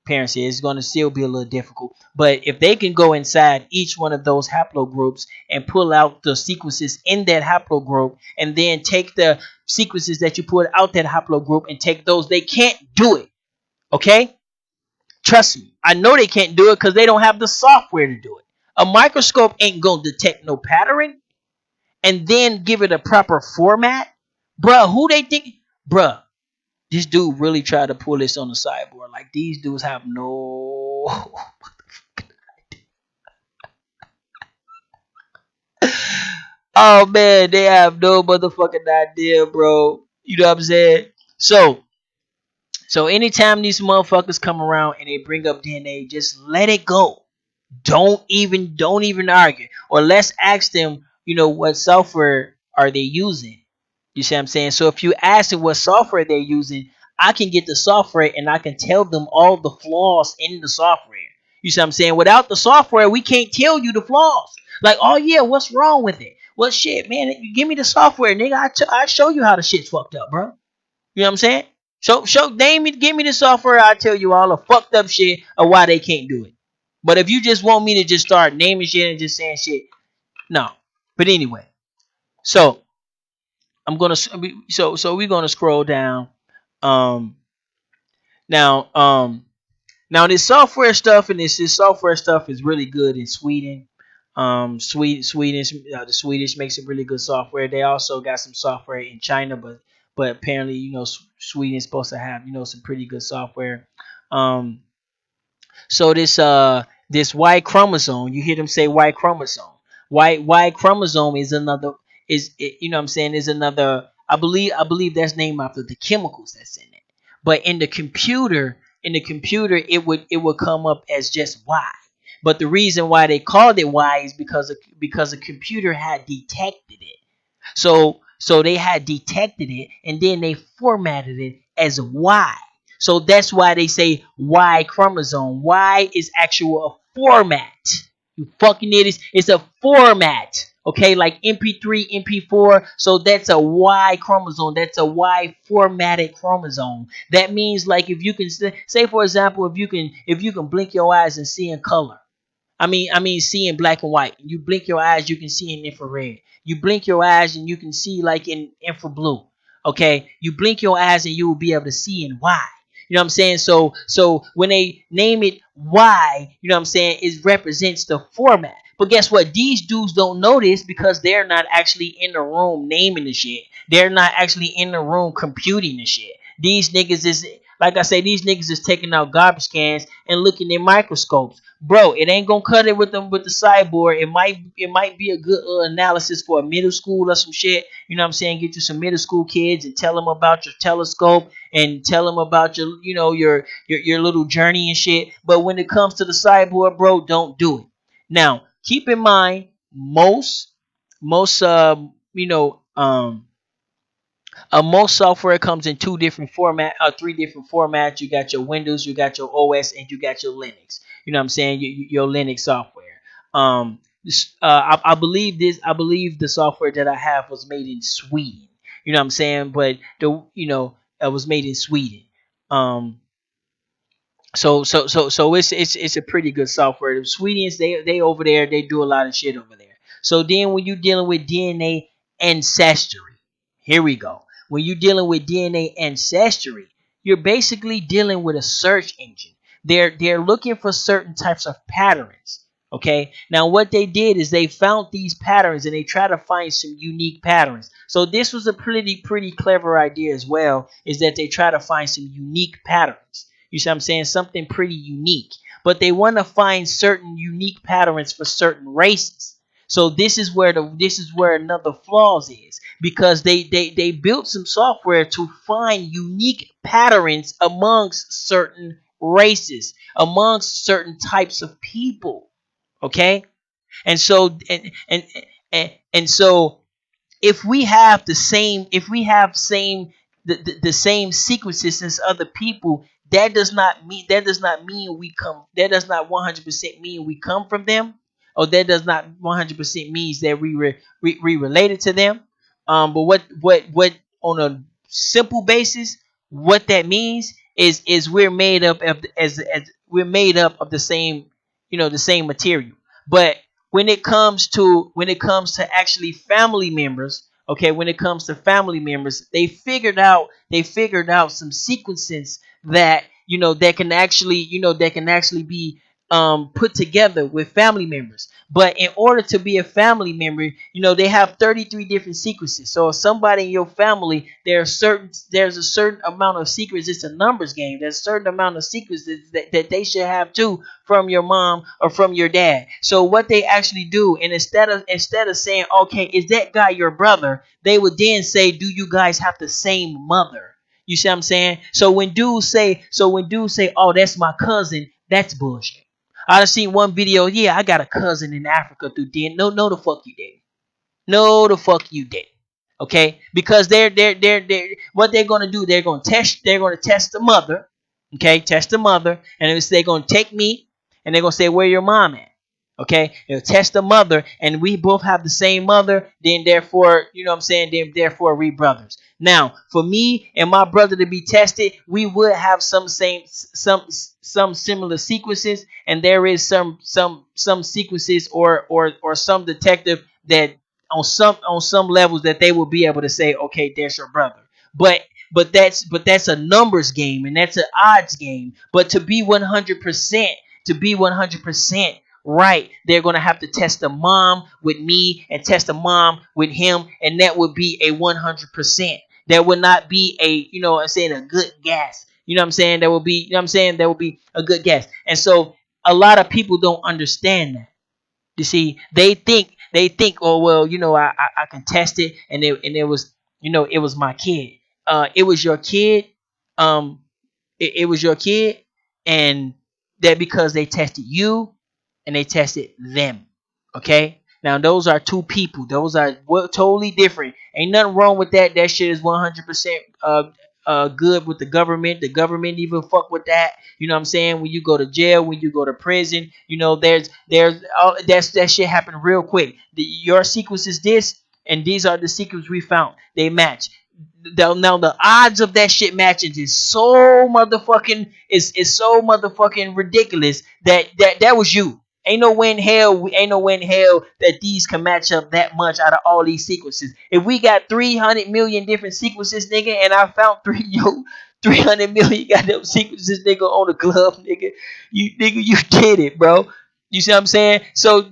parents here. It's gonna still be a little difficult. But if they can go inside each one of those haplogroups and pull out the sequences in that haplogroup, and then take the sequences that you put out that haplogroup and take those, they can't do it. Okay? Trust me, I know they can't do it because they don't have the software to do it. A microscope ain't gonna detect no pattern and then give it a proper format. Bruh, who they think? Bruh, this dude really tried to pull this on the sideboard. Like, these dudes have no. Oh man, they have no motherfucking idea, bro. You know what I'm saying? So anytime these motherfuckers come around and they bring up DNA, just let it go. Don't even argue. Or let's ask them, what software are they using? You see what I'm saying? So if you ask them what software they're using, I can get the software and I can tell them all the flaws in the software. You see what I'm saying? Without the software, we can't tell you the flaws. Like, oh yeah, what's wrong with it? Well, shit, man, you give me the software, nigga. I show you how the shit's fucked up, bro. You know what I'm saying? Name it, give me the software. I'll tell you all the fucked up shit of why they can't do it. But if you just want me to just start naming shit and just saying shit, no. But anyway, so I'm gonna so we're gonna scroll down. Um, now now this software stuff is really good in Sweden. Swedish the Swedish makes some really good software. They also got some software in China, but apparently Sweden is supposed to have some pretty good software. Um, so this Y chromosome, you hear them say Y chromosome. Y chromosome is another you know what I'm saying, is another, I believe that's named after the chemicals that's in it. But in the computer it would come up as just Y. But the reason why they called it Y is because the computer had detected it. So they had detected it and then they formatted it as Y. So that's why they say Y chromosome. Y is actual a format. You fucking idiots. It's a format. Okay, like MP3, MP4. So that's a Y chromosome. That's a Y formatted chromosome. That means, like, if you can say for example, if you can blink your eyes and see in color. I mean, see in black and white. You blink your eyes, you can see in infrared. You blink your eyes and you can see like in infra blue. Okay, you blink your eyes and you will be able to see in Y. You know what I'm saying? So when they name it Y, you know what I'm saying, it represents the format. But guess what? These dudes don't know this because they're not actually in the room naming the shit. They're not actually in the room computing the shit. These niggas is, like I say, these niggas is taking out garbage cans and looking in microscopes. Bro, it ain't gonna cut it with them with the sideboard. It might be a good analysis for a middle school or some shit. You know what I'm saying? Get you some middle school kids and tell them about your telescope and tell them about your little journey and shit. But when it comes to the sideboard, bro, don't do it. Now, keep in mind, most most software comes in three different formats. You got your Windows, you got your OS, and you got your Linux. You know what I'm saying? Your Linux software. I believe the software that I have was made in Sweden. You know what I'm saying? But it was made in Sweden. Um, so it's a pretty good software. The Swedes, they over there, they do a lot of shit over there. So then when you're dealing with DNA ancestry, here we go. When you're dealing with DNA ancestry, you're basically dealing with a search engine. They're looking for certain types of patterns. Okay. Now what they did is they found these patterns and they try to find some unique patterns. So this was a pretty clever idea as well. Is that they try to find some unique patterns. You see what I'm saying? Something pretty unique. But they want to find certain unique patterns for certain races. So this is where another flaws is, because they built some software to find unique patterns amongst certain races, amongst certain types of people. Okay, and so and so if we have the same sequences as other people, that does not mean we come that does not 100% mean we come from them, or that does not 100% means that we related to them. But what on a simple basis, what that means is we're made up of as we're made up of the same, the same material. But when it comes to actually family members, okay, when it comes to family members, they figured out some sequences that, that can actually be put together with family members. But in order to be a family member, they have 33 different sequences. So if somebody in your family, there's a certain amount of secrets. It's a numbers game. There's a certain amount of sequences that they should have too, from your mom or from your dad. So what they actually do, and instead of saying, okay, is that guy your brother, they would then say, do you guys have the same mother? You see what I'm saying? So when dudes say, oh, that's my cousin, that's bullshit. I've seen one video. Yeah, I got a cousin in Africa through DNA. No, the fuck you did. No, the fuck you did. Okay, because they're what they're gonna do. They're gonna test the mother. Okay, test the mother, and they're gonna take me, and they're gonna say, where your mom at? Okay, they'll test the mother, and we both have the same mother. Then therefore, you know what I'm saying. Then therefore, we brothers. Now, for me and my brother to be tested, we would have some similar sequences, and there is some sequences or some detective that on some levels that they will be able to say, okay, there's your brother. But that's a numbers game, and that's an odds game. But to be 100% right, they're gonna have to test the mom with me and test the mom with him, and that would be a 100%. There would not be a, I'm saying, a good guess. You know what I'm saying? There will be, there will be a good guess. And so a lot of people don't understand that. You see, they think, oh well, I can test it, and it was, it was my kid. It was your kid. Um, it was your kid, and that because they tested you and they tested them. Okay, now those are two people. Those are totally different. Ain't nothing wrong with that. That shit is 100% good with the government. The government even fuck with that. You know what I'm saying? When you go to jail, when you go to prison, there's all that shit happen real quick. Your sequence is this, and these are the sequences we found. They match. Now the odds of that shit matching is so motherfucking ridiculous that was you. Ain't no way in hell that these can match up that much out of all these sequences. If we got 300 million different sequences, nigga, and I found 300 million goddamn sequences, nigga, on the glove, nigga, you did it, bro. You see what I'm saying? So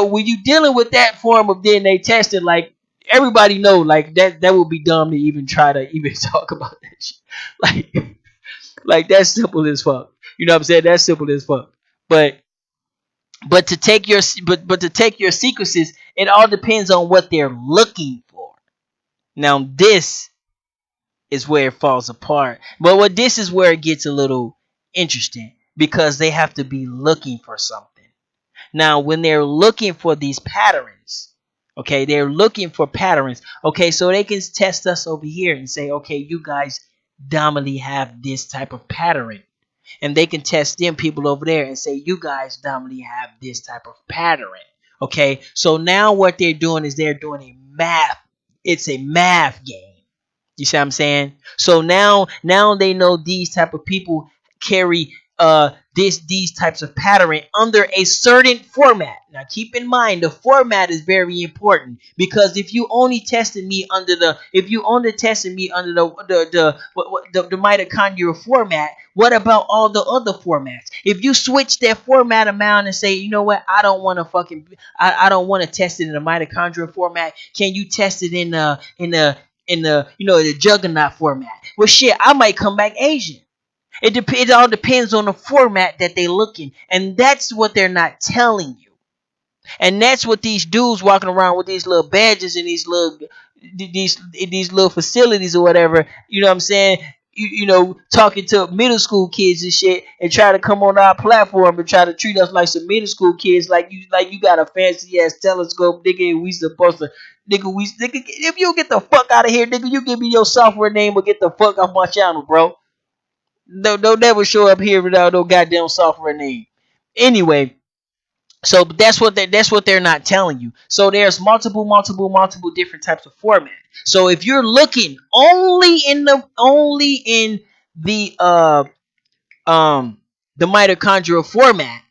when you dealing with that form of DNA testing, like, everybody know, like, that would be dumb to even try to even talk about that shit. Like, that's simple as fuck. You know what I'm saying? That's simple as fuck. But but to take your sequences, it all depends on what they're looking for. Now this is where it falls apart. But what this is where it gets a little interesting, because they have to be looking for something. Now, when they're looking for these patterns, okay, they're looking for patterns. Okay, so they can test us over here and say, okay, you guys dominantly have this type of pattern. And they can test them people over there and say, you guys dominantly have this type of pattern. Okay, so now what they're doing is they're doing a math. It's a math game. You see what I'm saying? So now they know these type of people carry these types of pattern under a certain format. Now keep in mind, the format is very important, because if you only tested me under the the mitochondrial format, what about all the other formats? If you switch that format around and say, you know what, I don't want to test it in the mitochondrial format. Can you test it in the juggernaut format? Well, shit, I might come back Asian. It all depends on the format that they look in, and that's what they're not telling you. And that's what these dudes walking around with these little badges and these little facilities or whatever, you know what I'm saying? Talking to middle school kids and shit, and try to come on our platform and try to treat us like some middle school kids, like you got a fancy ass telescope, nigga, and we supposed to, nigga, if you get the fuck out of here, nigga, you give me your software name or get the fuck off my channel, bro. No, don't never show up here without no goddamn software name. Anyway, so that's what they're not telling you. So there's multiple different types of format. So if you're looking only in the mitochondrial format,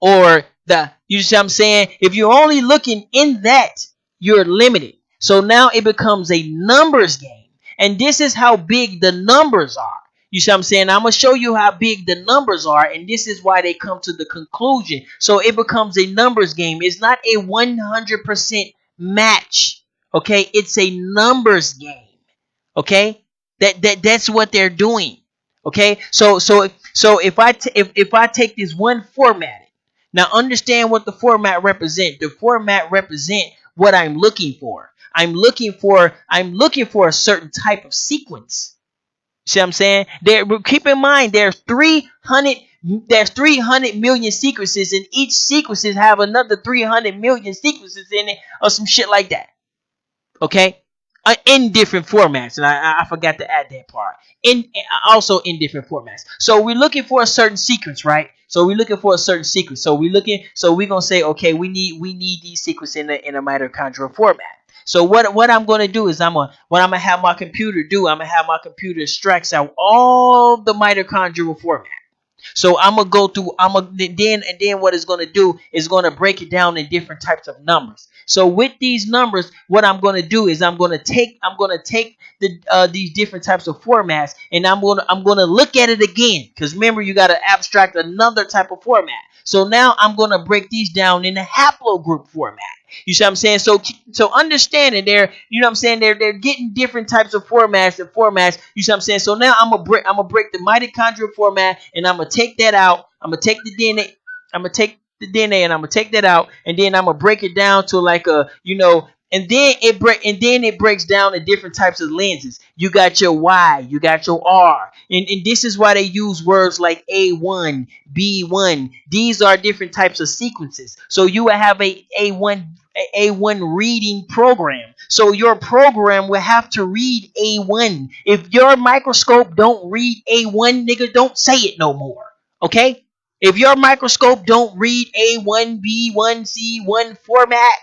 or you see what I'm saying? If you're only looking in that, you're limited. So now it becomes a numbers game. And this is how big the numbers are. You see what I'm saying? I'm going to show you how big the numbers are, and this is why they come to the conclusion. So it becomes a numbers game. It's not a 100% match. Okay? It's a numbers game. Okay? That's what they're doing. Okay? So if I take this one format, now understand what the format represent. The format represent what I'm looking for. I'm looking for a certain type of sequence. See what I'm saying? Keep in mind there's 300 million sequences, and each sequences have another 300 million sequences in it, or some shit like that. Okay, in different formats, and I forgot to add that part. Also in different formats. So we're looking for a certain sequence, right? So we're looking for a certain sequence. So we're gonna say, okay, we need these sequences in a mitochondrial format. So what I'm gonna do is what I'm gonna have my computer do. I'm gonna have my computer extracts out all the mitochondrial format. So I'm gonna go through. Then what it's gonna do is gonna break it down in different types of numbers. So with these numbers, what I'm gonna do is I'm gonna take these different types of formats, and I'm gonna look at it again, because remember, you gotta abstract another type of format. So now I'm gonna break these down in a haplogroup format. You see what I'm saying? So understanding there, you know what I'm saying? They're getting different types of formats. You see what I'm saying? So now I'm gonna break the mitochondrial format, and I'm gonna take that out. I'm gonna take the DNA. I'm gonna take the DNA, and I'm gonna take that out, and then I'm gonna break it down to like and then it breaks down in different types of lenses. You got your Y, you got your R, and this is why they use words like A1, B1. These are different types of sequences. So you will have a A1 reading program. So your program will have to read A1. If your microscope don't read A1, nigga, don't say it no more. Okay? If your microscope don't read A1, B1, C1 format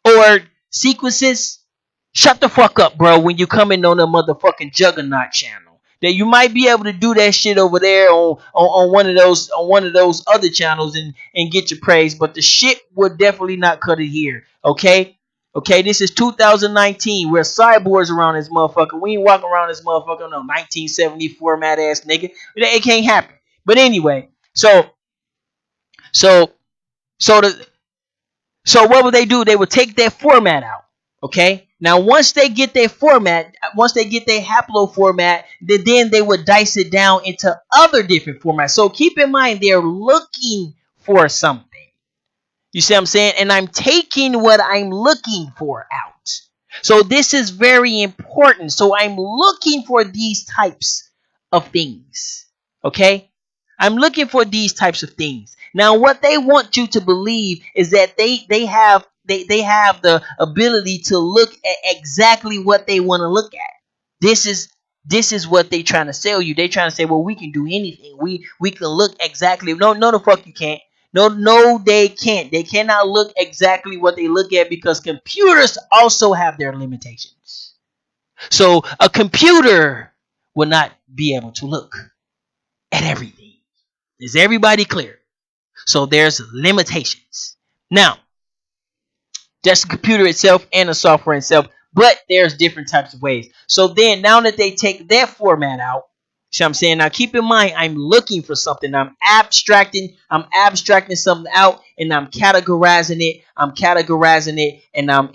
or sequences, shut the fuck up, bro, when you come in on the motherfucking Juggernaut channel. That you might be able to do that shit over there on one of those other channels and get your praise, but the shit would definitely not cut it here. Okay? Okay, this is 2019. We're cyborgs around this motherfucker. We ain't walking around this motherfucker no 1970 format ass nigga. It can't happen. But anyway, so so the so what would they do? They would take that format out. Okay. Now once they get their format, once they get their haplo format, then they would dice it down into other different formats. So keep in mind they're looking for something. You see what I'm saying? And I'm taking what I'm looking for out. So this is very important. So I'm looking for these types of things. Okay? I'm looking for these types of things. Now, what they want you to believe is that they have the ability to look at exactly what they want to look at. This is what they trying to sell you. They trying to say, well, we can do anything. We can look exactly. No, the fuck you can't. No, they can't. They cannot look exactly what they look at, because computers also have their limitations. So a computer will not be able to look at everything. Is everybody clear? So there's limitations. Now, just the computer itself and the software itself, but there's different types of ways. So then, now that they take that format out, see what I'm saying? Now keep in mind, I'm looking for something. I'm abstracting something out, and I'm categorizing it. And I'm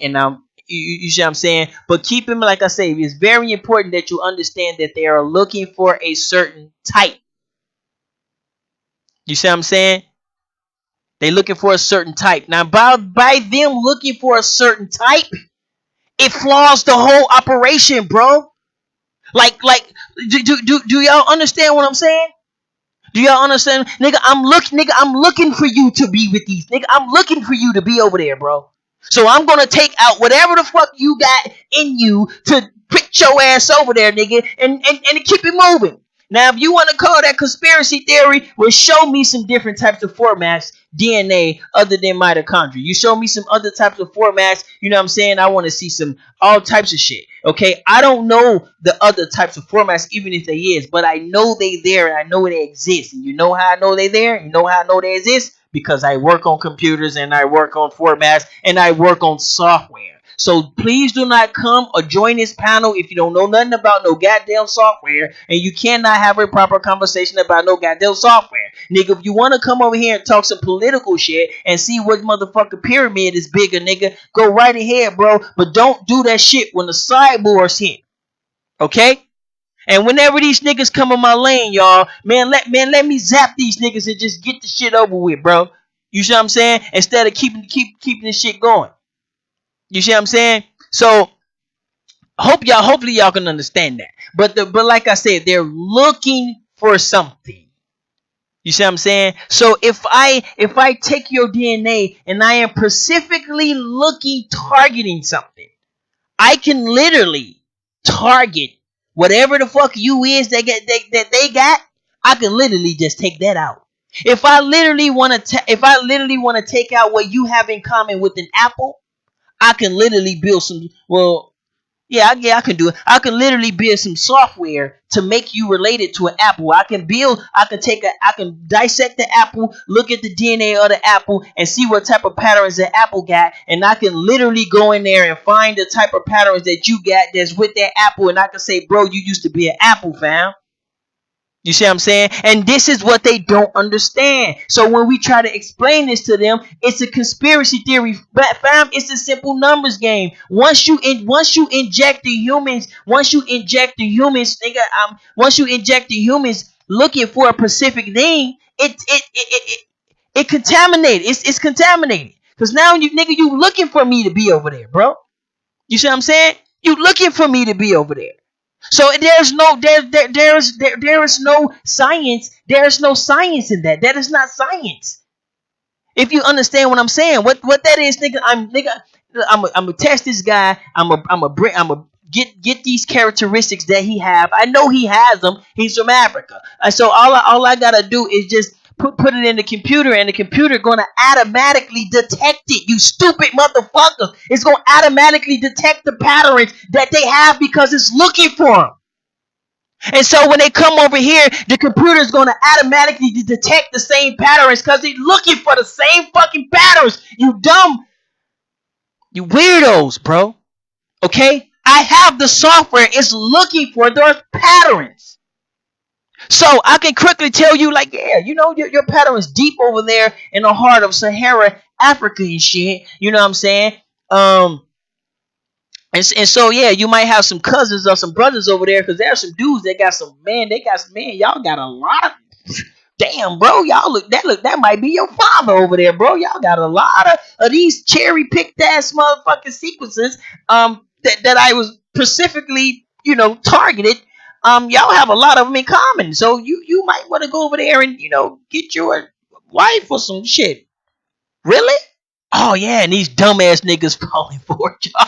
you see what I'm saying? But keep in mind, like I say, it's very important that you understand that they are looking for a certain type. You see what I'm saying? They looking for a certain type. Now, by them looking for a certain type, it flaws the whole operation, bro. Like, do y'all understand what I'm saying? Do y'all understand? Nigga, I'm looking for you to be with these. Nigga, I'm looking for you to be over there, bro. So I'm gonna take out whatever the fuck you got in you to put your ass over there, nigga, and keep it moving. Now, if you want to call that conspiracy theory, well, show me some different types of formats, DNA, other than mitochondria. You show me some other types of formats, you know what I'm saying? I want to see some all types of shit. Okay, I don't know the other types of formats, even if they is, but I know they there and I know they exist. And you know how I know they there? You know how I know they exist? Because I work on computers and I work on formats and I work on software. So please do not come or join this panel if you don't know nothing about no goddamn software and you cannot have a proper conversation about no goddamn software. Nigga, if you want to come over here and talk some political shit and see what motherfucking pyramid is bigger, nigga, go right ahead, bro. But don't do that shit when the cyborgs hit. Okay? And whenever these niggas come in my lane, y'all, let me zap these niggas and just get the shit over with, bro. You see what I'm saying? Instead of keeping this shit going. You see what I'm saying? So hopefully y'all can understand that. But like I said, they're looking for something. You see what I'm saying? So if I take your DNA and I am specifically targeting something, I can literally target whatever the fuck you is that they got. I can literally just take that out. If I literally want to take out what you have in common with an apple, I can literally build some. Well, yeah, I can do it. I can literally build some software to make you related to an apple. I can dissect the apple, look at the DNA of the apple, and see what type of patterns the apple got, and I can literally go in there and find the type of patterns that you got that's with that apple, and I can say, bro, you used to be an apple, fam. You see what I'm saying? And this is what they don't understand. So when we try to explain this to them, it's a conspiracy theory. But fam, it's a simple numbers game. Once you inject the humans, once you inject the humans looking for a specific thing, it contaminated. It's contaminated. Cause now you looking for me to be over there, bro. You see what I'm saying? You looking for me to be over there. So there is no science. There is no science in that. That is not science. If you understand what I'm saying, what that is, nigga, I'm gonna test this guy. I'm a get these characteristics that he have. I know he has them. He's from Africa, and so all I gotta do is just put it in the computer, and the computer gonna automatically detect it. You stupid motherfucker! It's gonna automatically detect the patterns that they have because it's looking for them. And so when they come over here, the computer is going to automatically detect the same patterns because they're looking for the same fucking patterns. You weirdos, bro. Okay? I have the software. It's looking for those patterns. So I can quickly tell you, like, yeah, you know, your pattern is deep over there in the heart of Sahara, Africa and shit. You know what I'm saying? And so yeah, you might have some cousins or some brothers over there because there are some dudes that got some man. Y'all got a lot of damn, bro. That might be your father over there, bro. Y'all got a lot of these cherry picked ass motherfucking sequences that I was specifically targeted. Y'all have a lot of them in common, so you might want to go over there and get your wife or some shit. Really? Oh yeah, and these dumbass niggas falling for it, y'all.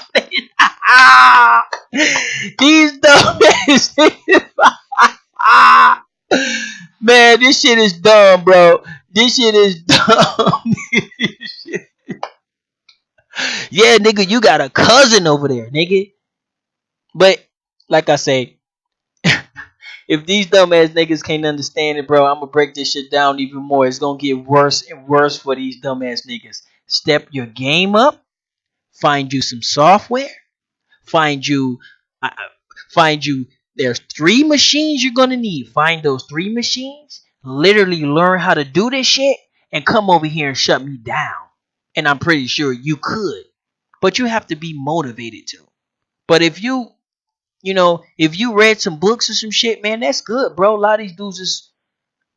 These dumbass niggas. Man, this shit is dumb, bro. This shit is dumb. Yeah, nigga, you got a cousin over there, nigga. But like I say, if these dumbass niggas can't understand it, bro, I'm gonna break this shit down even more. It's gonna get worse and worse for these dumbass niggas. Step your game up. Find you some software. Find you, uh, find you. There's 3 machines you're gonna need. Find those 3 machines. Literally learn how to do this shit and come over here and shut me down. And I'm pretty sure you could, but you have to be motivated to. But if you read some books or some shit, man, that's good, bro. A lot of these dudes is,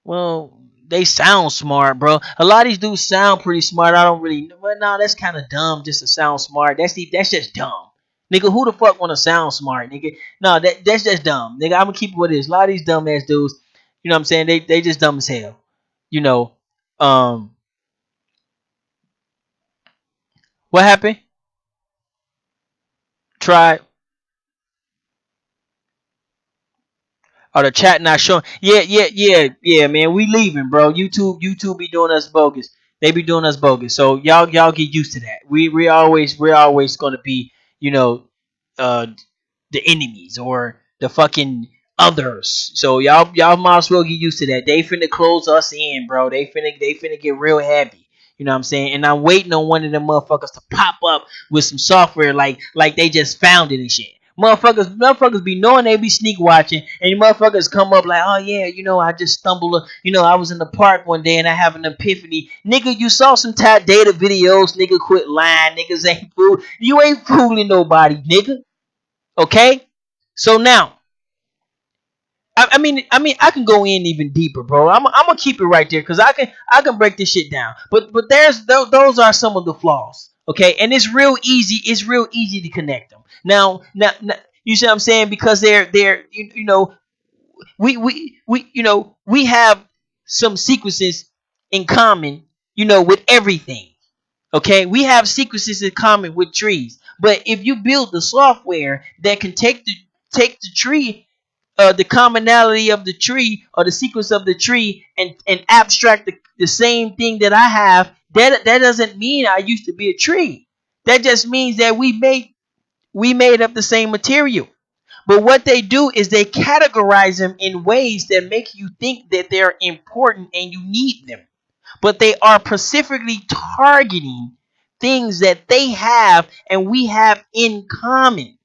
well, they sound smart, bro. A lot of these dudes sound pretty smart. I don't really, but no, that's kind of dumb just to sound smart. That's just dumb, nigga. Who the fuck want to sound smart, nigga? No, that's just dumb, nigga. I'm gonna keep it with this. A lot of these dumb ass dudes, you know what I'm saying? They just dumb as hell, you know. Um, what happened? Try. Oh, the chat not showing. Yeah, man. We leaving, bro. YouTube be doing us bogus. They be doing us bogus. So y'all get used to that. We're always gonna be, you know, uh, the enemies or the fucking others. So y'all might as well get used to that. They finna close us in, bro. They finna get real heavy. You know what I'm saying? And I'm waiting on one of them motherfuckers to pop up with some software like they just found it and shit. Motherfuckers be knowing they be sneak watching, and you motherfuckers come up like, oh yeah, I just stumbled, I was in the park one day and I have an epiphany. Nigga, you saw some data videos, nigga, quit lying, niggas ain't fool. You ain't fooling nobody, nigga. Okay? So now, I mean, I can go in even deeper, bro. I'm gonna keep it right there because I can break this shit down. But those are some of the flaws, okay? And it's real easy. It's real easy to connect them. Now you see what I'm saying? Because they're we have some sequences in common, with everything. Okay, we have sequences in common with trees. But if you build the software that can take the tree, the commonality of the tree or the sequence of the tree, and abstract the same thing that I have, that doesn't mean I used to be a tree. That just means that we made up the same material. But what they do is they categorize them in ways that make you think that they're important and you need them. But they are specifically targeting things that they have and we have in common.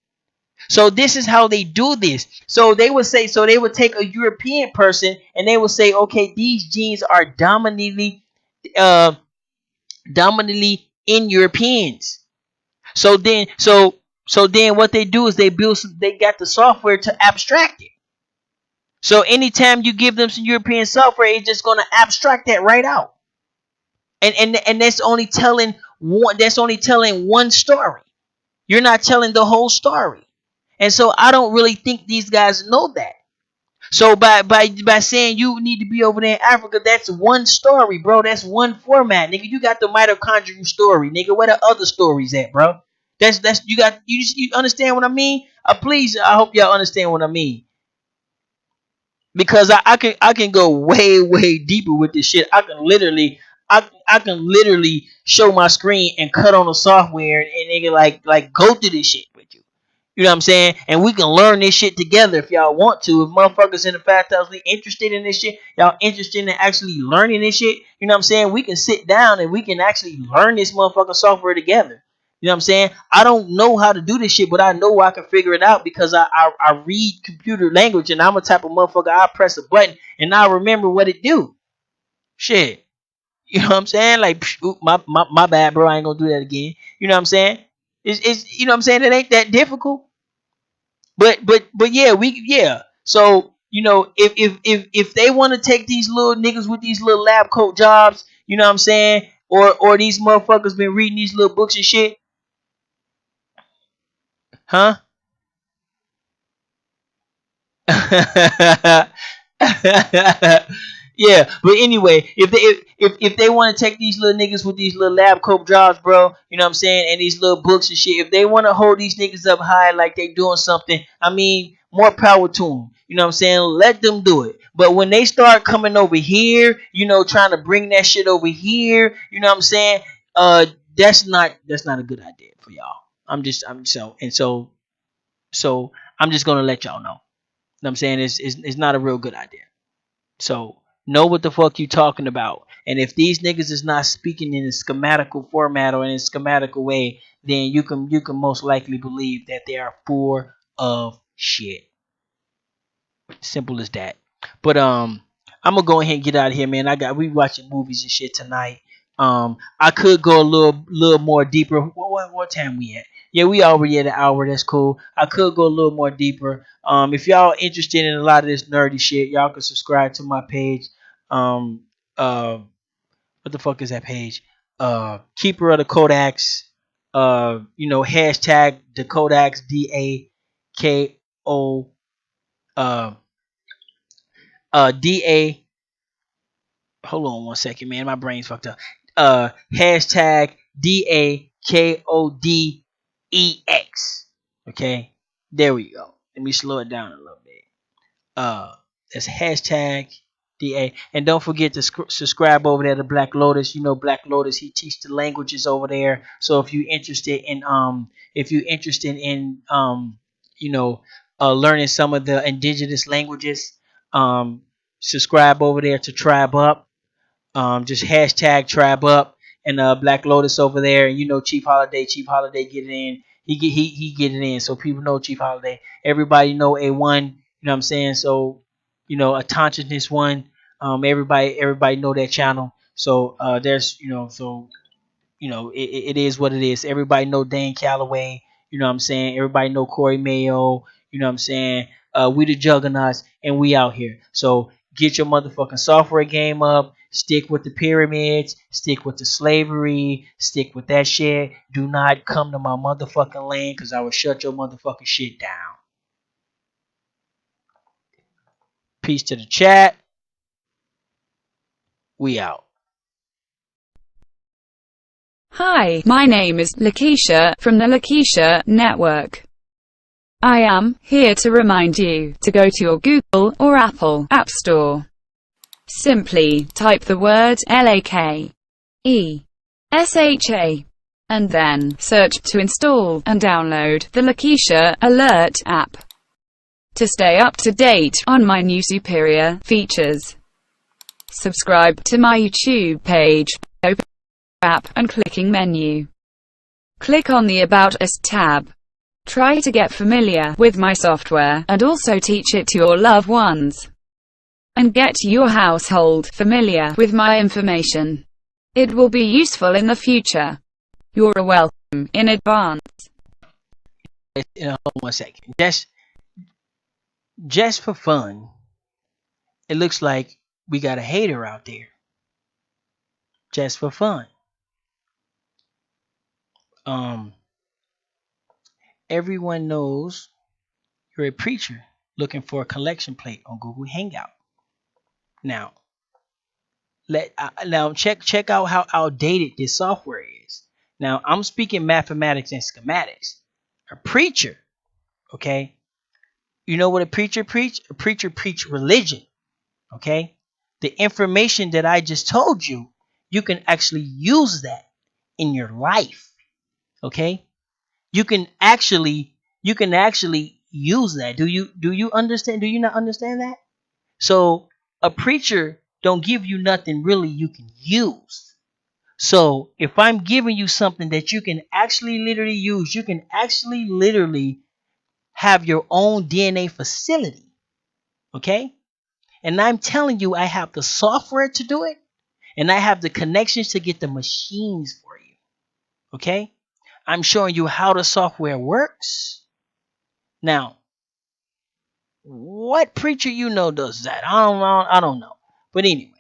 So this is how they do this. So they would take a European person and they would say, okay, these genes are uh, dominantly in Europeans. So then what they do is they got the software to abstract it. So anytime you give them some European software, it's just gonna abstract that right out. And that's only telling one story. You're not telling the whole story. And so I don't really think these guys know that. So by saying you need to be over there in Africa, that's one story, bro. That's one format, nigga. You got the mitochondrial story, nigga. Where the other stories at, bro? That's you understand what I mean? Please, I hope y'all understand what I mean. Because I can go way deeper with this shit. I can literally show my screen and cut on the software and nigga like go through this shit with you. You know what I'm saying? And we can learn this shit together if y'all want to. If motherfuckers in the Fast House interested in this shit, y'all interested in actually learning this shit, you know what I'm saying? We can sit down and we can actually learn this motherfucking software together. You know what I'm saying? I don't know how to do this shit, but I know I can figure it out because I read computer language and I'm a type of motherfucker. I press a button and I remember what it do. Shit. You know what I'm saying? Like, my bad, bro. I ain't gonna do that again. You know what I'm saying? It's you know what I'm saying? It ain't that difficult. But yeah, yeah. So if they want to take these little niggas with these little lab coat jobs, you know what I'm saying? Or these motherfuckers been reading these little books and shit, huh? Yeah, but anyway, if they want to take these little niggas with these little lab coat jobs, bro, you know what I'm saying, and these little books and shit, if they want to hold these niggas up high like they doing something, I mean, more power to them. You know what I'm saying? Let them do it. But when they start coming over here, trying to bring that shit over here, you know what I'm saying? Uh, that's not a good idea for y'all. I'm so I'm just gonna let y'all know. You know what I'm saying? It's not a real good idea. So know what the fuck you talking about. And if these niggas is not speaking in a schematical format or in a schematical way, then you can most likely believe that they are full of shit. Simple as that. But I'm gonna go ahead and get out of here, man. We watching movies and shit tonight. I could go a little more deeper. What time we at? Yeah, we already at an hour. That's cool. I could go a little more deeper. If y'all interested in a lot of this nerdy shit, y'all can subscribe to my page. Um, what the fuck is that page? Keeper of the Kodaks. Hashtag the Kodaks, DAKO uh DA. Hold on one second, man. My brain's fucked up. Hashtag DAKODEX. Okay, there we go. Let me slow it down a little bit. Uh, that's hashtag DA, and don't forget to subscribe over there to Black Lotus. Black Lotus, he teaches the languages over there. So if you're interested in you know learning some of the indigenous languages, um, subscribe over there to Tribe Up. Just hashtag Tribe Up and Black Lotus over there, and Chief Holiday. Chief Holiday get it in. He get it in. So people know Chief Holiday. Everybody know A1. You know what I'm saying? So a consciousness one. Everybody know that channel. So there's so it is what it is. Everybody know Dan Calloway. You know what I'm saying? Everybody know Corey Mayo. You know what I'm saying? We the Juggernauts, and we out here. So get your motherfucking software game up. Stick with the pyramids. Stick with the slavery. Stick with that shit. Do not come to my motherfucking land, because I will shut your motherfucking shit down. Peace to the chat. We out. Hi, my name is Lakeisha from the Lakeisha Network. I am here to remind you to go to your Google or Apple App Store. Simply type the word LAKESHA and then search to install and download the Lakeisha Alert app to stay up to date on my new superior features. Subscribe to my YouTube page, open app and clicking menu. Click on the About Us tab. Try to get familiar with my software and also teach it to your loved ones. And get your household familiar with my information. It will be useful in the future. You're welcome in advance. Hold on one second. Just for fun, it looks like we got a hater out there. Just for fun. Everyone knows you're a preacher looking for a collection plate on Google Hangout. Now, check out how outdated this software is. Now, I'm speaking mathematics and schematics. A preacher, okay? You know what a preacher preach? A preacher preach religion, okay? The information that I just told you, you can actually use that in your life, okay? You can actually use that. Do you understand? Do you not understand that? So a preacher don't give you nothing really you can use. So if I'm giving you something that you can actually literally use, you can actually literally have your own DNA facility. Okay? And I'm telling you, I have the software to do it, and I have the connections to get the machines for you. Okay? I'm showing you how the software works. Now, what preacher does that? I don't know. But anyway,